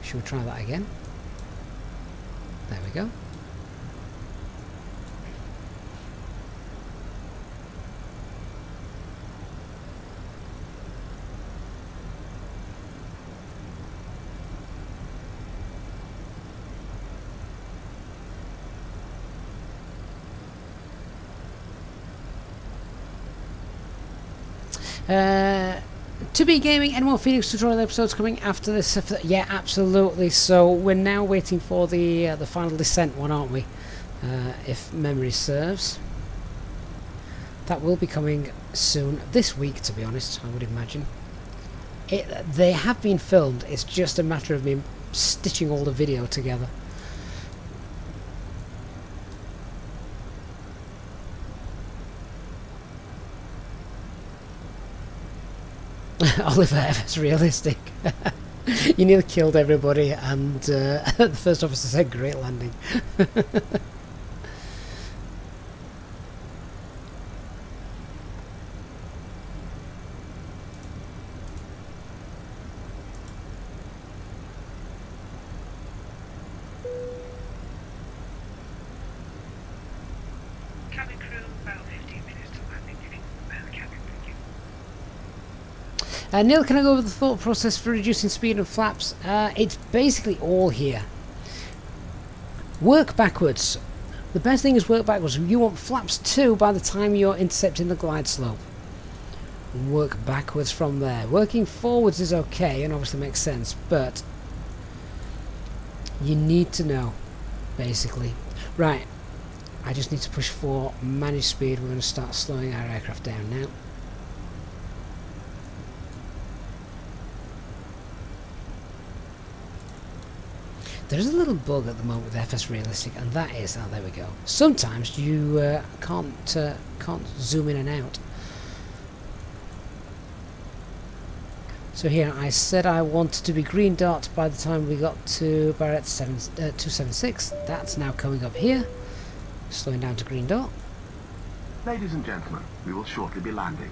Should we try that again? There we go. To be gaming, any more FENIX tutorial episodes coming after this? Yeah, absolutely. So we're now waiting for the final descent one, aren't we? If memory serves. That will be coming soon. This week, to be honest, I would imagine. They have been filmed. It's just a matter of me stitching all the video together. Oliver, if it's realistic. You nearly killed everybody, and the first officer said great landing. Cabin crew, about 15 minutes to landing. Cabin, thank you. Neil, can I go over the thought process for reducing speed and flaps? It's basically all here. Work backwards. The best thing is work backwards. You want flaps 2 by the time you're intercepting the glide slope. Work backwards from there. Working forwards is okay and obviously makes sense, but you need to know, basically. Right, I just need to push for manage speed. We're going to start slowing our aircraft down now. There's a little bug at the moment with FS Realistic, and that is, oh, there we go. Sometimes you can't zoom in and out. So here I said I wanted to be green dot by the time we got to Biarritz 276. That's now coming up here, slowing down to green dot. Ladies and gentlemen, we will shortly be landing.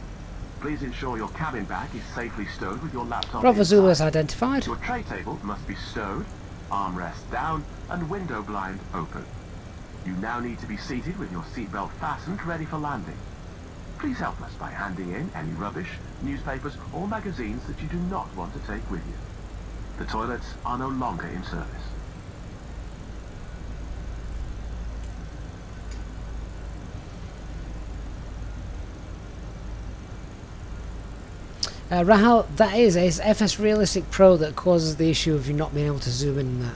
Please ensure your cabin bag is safely stowed with your laptop Bravo Zulu is inside. identified. Your tray table must be stowed, armrest down, and window blind open. You now need to be seated with your seatbelt fastened, ready for landing. Please help us by handing in any rubbish, newspapers, or magazines that you do not want to take with you. The toilets are no longer in service. Rahal, that is, it's FS Realistic Pro that causes the issue of you not being able to zoom in and that.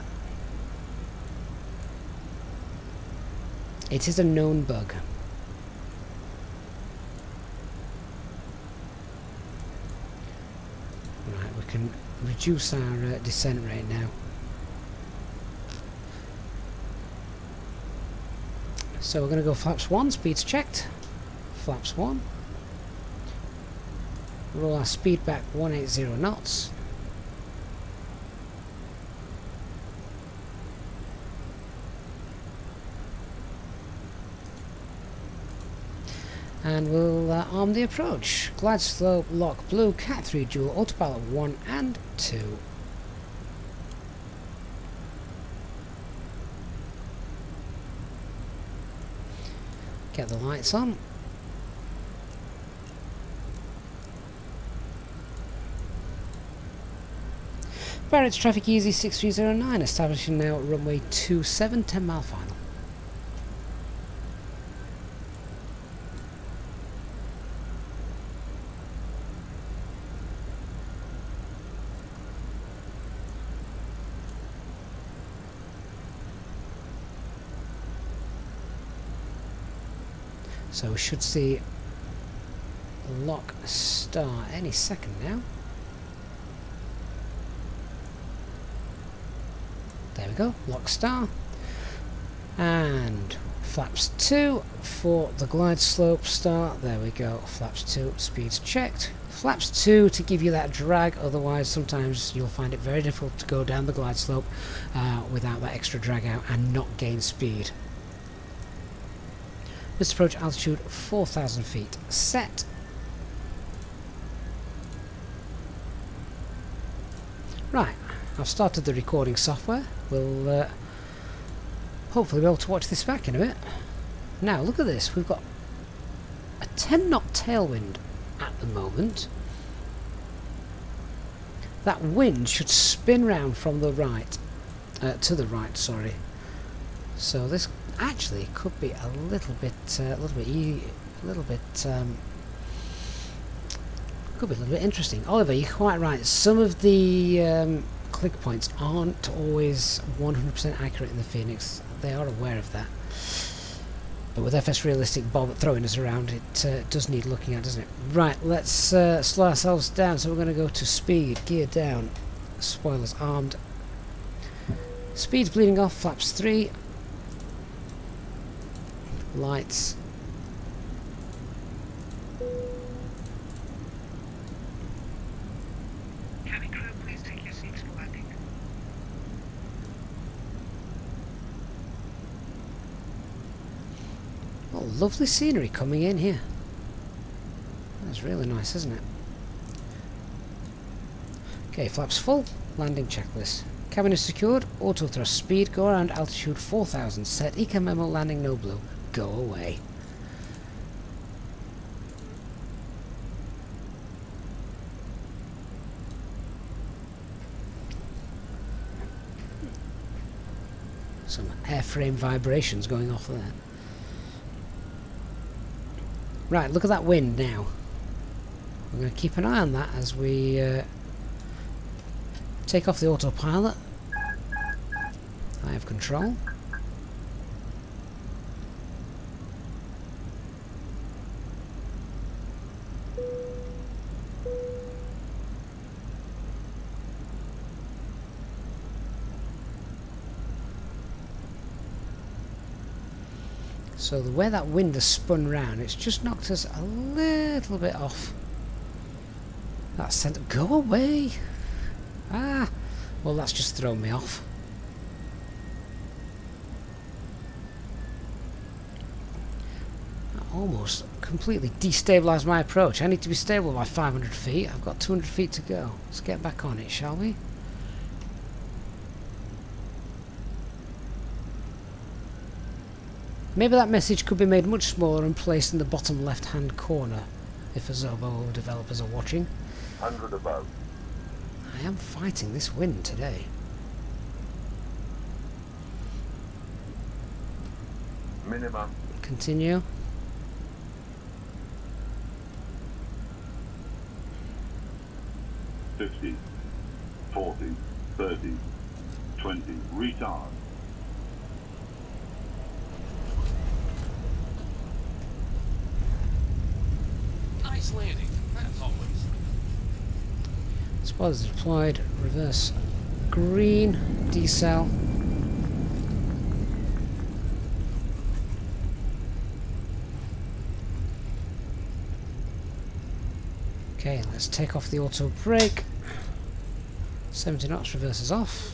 It is a known bug. Right, we can reduce our descent rate now. So we're going to go flaps 1, speed's checked. Flaps 1. Roll our speed back 180 knots. And we'll arm the approach. Glide slope, lock blue, Cat 3 dual, autopilot 1 and 2. Get the lights on. Biarritz traffic easy 6309, establishing now at runway 27, 10 mile final. So we should see lock star any second now. There we go, lock star. And flaps 2 for the glide slope start. There we go, flaps 2, speeds checked. Flaps 2 to give you that drag, otherwise sometimes you'll find it very difficult to go down the glide slope without that extra drag out and not gain speed. Let's approach altitude 4,000 feet. Set. Right, I've started the recording software. We'll hopefully be able to watch this back in a bit. Now look at this, we've got a 10 knot tailwind at the moment. That wind should spin round from the right, to the right, sorry. So this actually could be a little bit interesting. Oliver, you're quite right. Some of the click points aren't always 100% accurate in the FENIX. They are aware of that. But with FS Realistic Bob throwing us around, it does need looking at, doesn't it? Right, let's slow ourselves down. So we're going to go to speed, gear down, spoilers armed. Speed's bleeding off, flaps 3. Lights. Cabin crew, please take your seats for landing. Oh, lovely scenery coming in here. That's really nice, isn't it? Okay, flaps full, landing checklist. Cabin is secured, auto thrust speed, go around altitude 4,000, set eco memo landing no blue, go away. Some airframe vibrations going off there. Right, look at that wind now. We're going to keep an eye on that as we take off the autopilot. I have control. So the way that wind has spun round, it's just knocked us a little bit off. That centre, go away! Ah, well that's just thrown me off. That almost completely destabilised my approach. I need to be stable by 500 feet. I've got 200 feet to go. Let's get back on it, shall we? Maybe that message could be made much smaller and placed in the bottom left-hand corner, if Azobo developers are watching. 100 above. I am fighting this wind today. Minimum. Continue. $50, $40, $30, $20, retard. Nice landing, as always. Spoilers deployed. Reverse green. Decel. Okay, let's take off the auto brake. 70 knots, reverses off.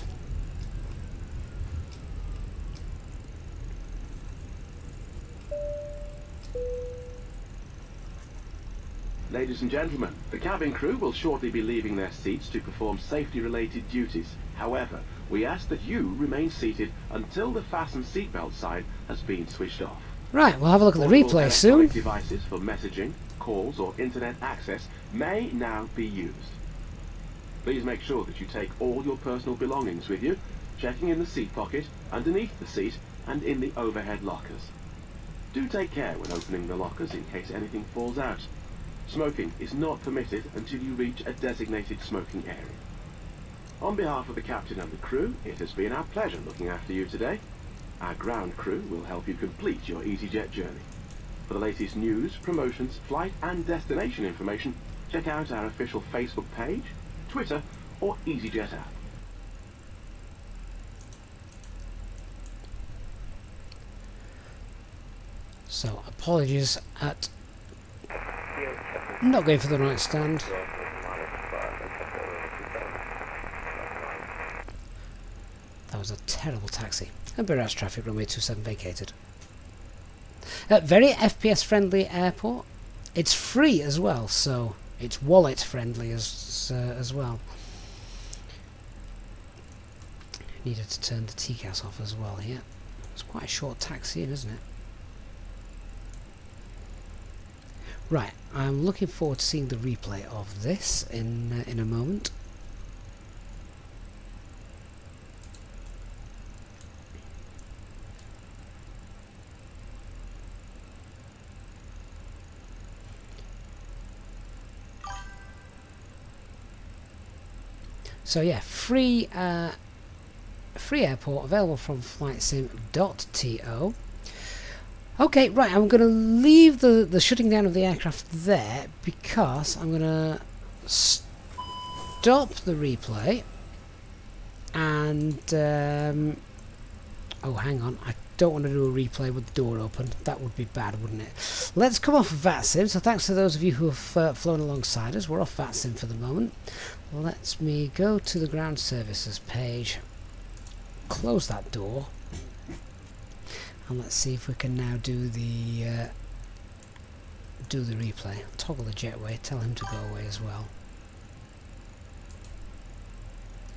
Ladies and gentlemen, the cabin crew will shortly be leaving their seats to perform safety-related duties. However, we ask that you remain seated until the fasten seatbelt sign has been switched off. Right, we'll have a look at the Portable replay soon. electronic devices for messaging, calls or internet access may now be used. Please make sure that you take all your personal belongings with you, checking in the seat pocket, underneath the seat and in the overhead lockers. Do take care when opening the lockers in case anything falls out. Smoking is not permitted until you reach a designated smoking area. On behalf of the captain and the crew, it has been our pleasure looking after you today. Our ground crew will help you complete your Easyjet journey. For the latest news, promotions, flight and destination information, check out our official Facebook page, Twitter or Easyjet app. So apologies at not going for the right stand. That was a terrible taxi. And Biarritz traffic, runway 27 vacated. Very FPS friendly airport. It's free as well, so it's wallet friendly as well. Needed to turn the TCAS off as well here. It's quite a short taxi, isn't it? Right, I'm looking forward to seeing the replay of this in a moment. So yeah, free airport available from FlightSim.to. Okay, right, I'm going to leave the shutting down of the aircraft there because I'm going to stop the replay and oh, hang on, I don't want to do a replay with the door open. That would be bad, wouldn't it? Let's come off VATSIM. So thanks to those of you who have flown alongside us. We're off VATSIM for the moment. Let me go to the ground services page, close that door, and let's see if we can now do the replay. Toggle the jetway, tell him to go away as well,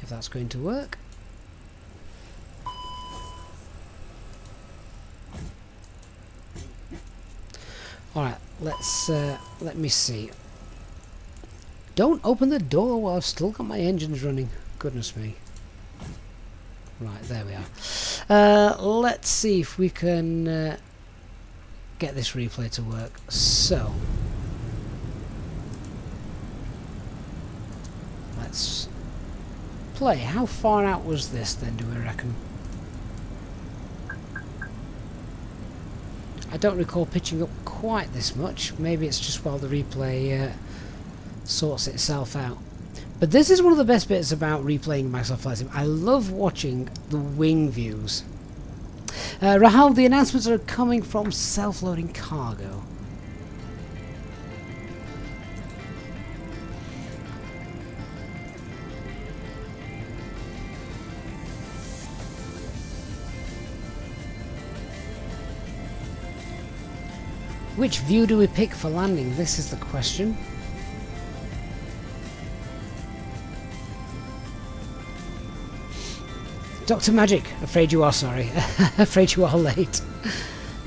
if that's going to work. Alright, let me see. Don't open the door while I've still got my engines running. Goodness me. Right, there we are. Let's see if we can get this replay to work. So, let's play. How far out was this then, do we reckon? I don't recall pitching up quite this much. Maybe it's just while the replay sorts itself out. But this is one of the best bits about replaying Microsoft Flight Sim. I love watching the wing views. Rahul, the announcements are coming from self-loading cargo. Which view do we pick for landing? This is the question. Dr. Magic, afraid you are sorry. Afraid you are late.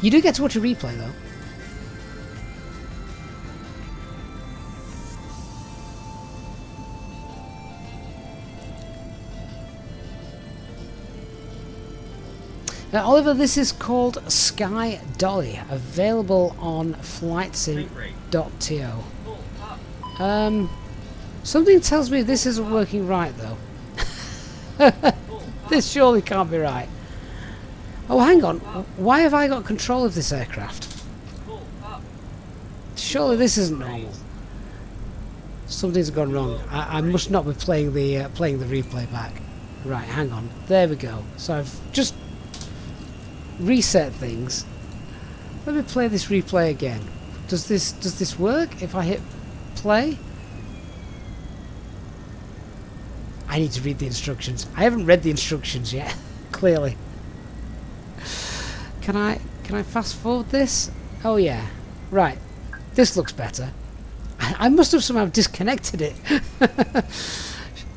You do get to watch a replay though. Now, Oliver, this is called Sky Dolly, available on FlightSim.to. Something tells me this isn't working right though. This surely can't be right. Oh, hang on. Why have I got control of this aircraft? Surely this isn't normal. Something's gone wrong. I must not be playing the replay back. Right, hang on. There we go. So I've just reset things. Let me play this replay again. Does this work if I hit play? I need to read the instructions. I haven't read the instructions yet. Clearly. Can I fast forward this? Oh yeah. Right. This looks better. I must have somehow disconnected it.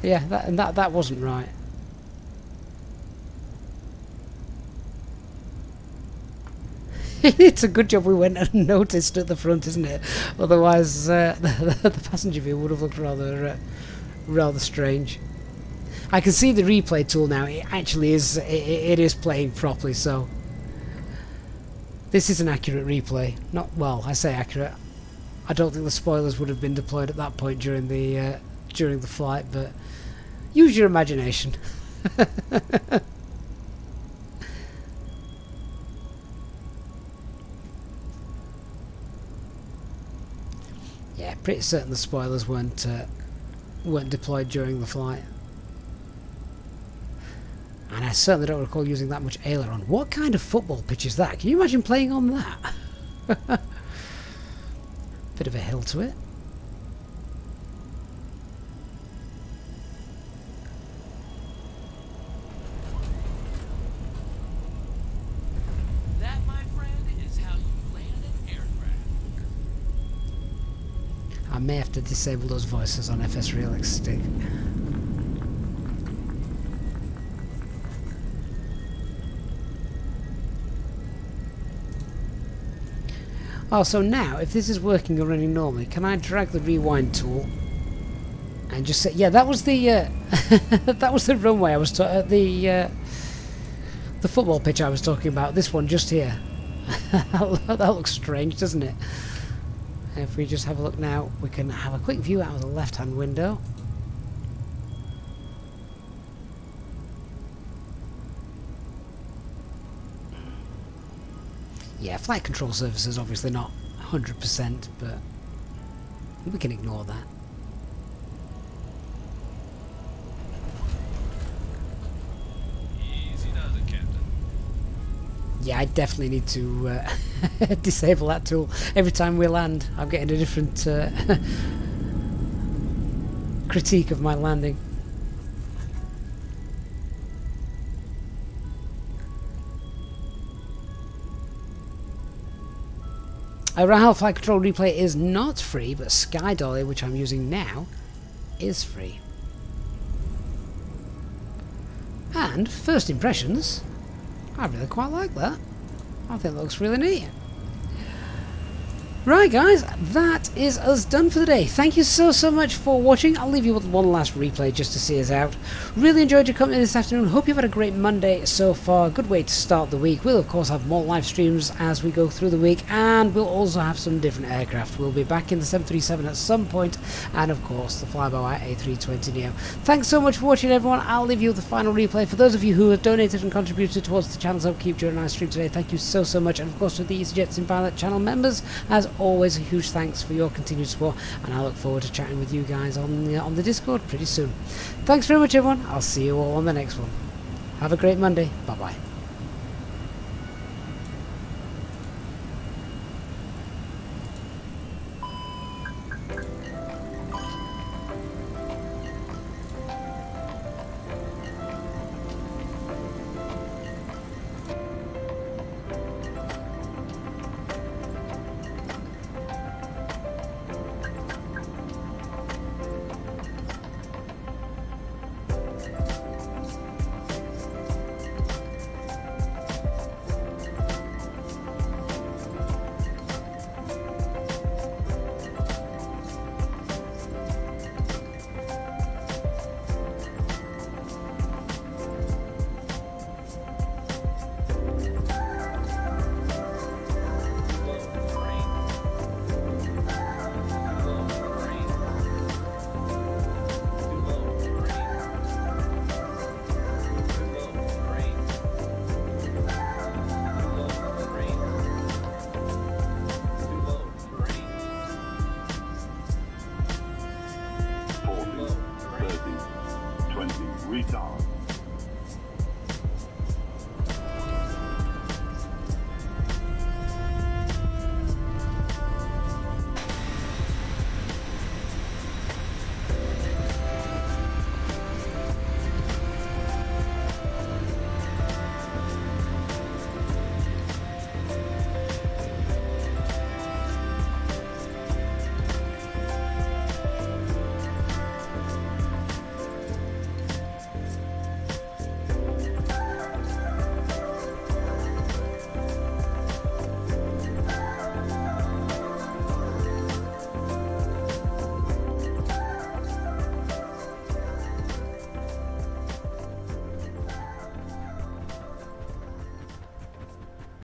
Yeah, that wasn't right. It's a good job we went unnoticed at the front, isn't it? Otherwise, the passenger view would have looked rather strange. I can see the replay tool now. It actually is. It is playing properly. So this is an accurate replay. Not well. I say accurate. I don't think the spoilers would have been deployed at that point during the flight. But use your imagination. Yeah, pretty certain the spoilers weren't deployed during the flight. And I certainly don't recall using that much aileron. What kind of football pitch is that? Can you imagine playing on that? Bit of a hill to it. That, my friend, is how you land an aircraft. I may have to disable those voices on FS Realistic. Oh, so now, if this is working or running normally, can I drag the rewind tool and just say, yeah, that was the that was the runway I was the football pitch I was talking about. This one just here. That looks strange, doesn't it? If we just have a look now, we can have a quick view out of the left-hand window. Yeah, flight control surfaces obviously not 100%, but we can ignore that. Easy does it, Captain. Yeah, I definitely need to disable that tool. Every time we land, I'm getting a different critique of my landing. Rahal Flight Control Replay is not free, but Sky Dolly, which I'm using now, is free. And, first impressions, I really quite like that. I think it looks really neat. Right guys, that is us done for the day. Thank you so much for watching. I'll leave you with one last replay just to see us out. Really enjoyed your company this afternoon. Hope you've had a great Monday so far. Good way to start the week. We'll of course have more live streams as we go through the week, and we'll also have some different aircraft. We'll be back in the 737 at some point, and of course the flyby A320 Neo. Thanks so much for watching everyone. I'll leave you with the final replay. For those of you who have donated and contributed towards the channel's upkeep during our stream today, thank you so much. And of course to the Easyjet Sim Pilot channel members, as always, a huge thanks for your continued support, and I look forward to chatting with you guys on the Discord pretty soon. Thanks very much everyone. I'll see you all on the next one. Have a great Monday. Bye bye.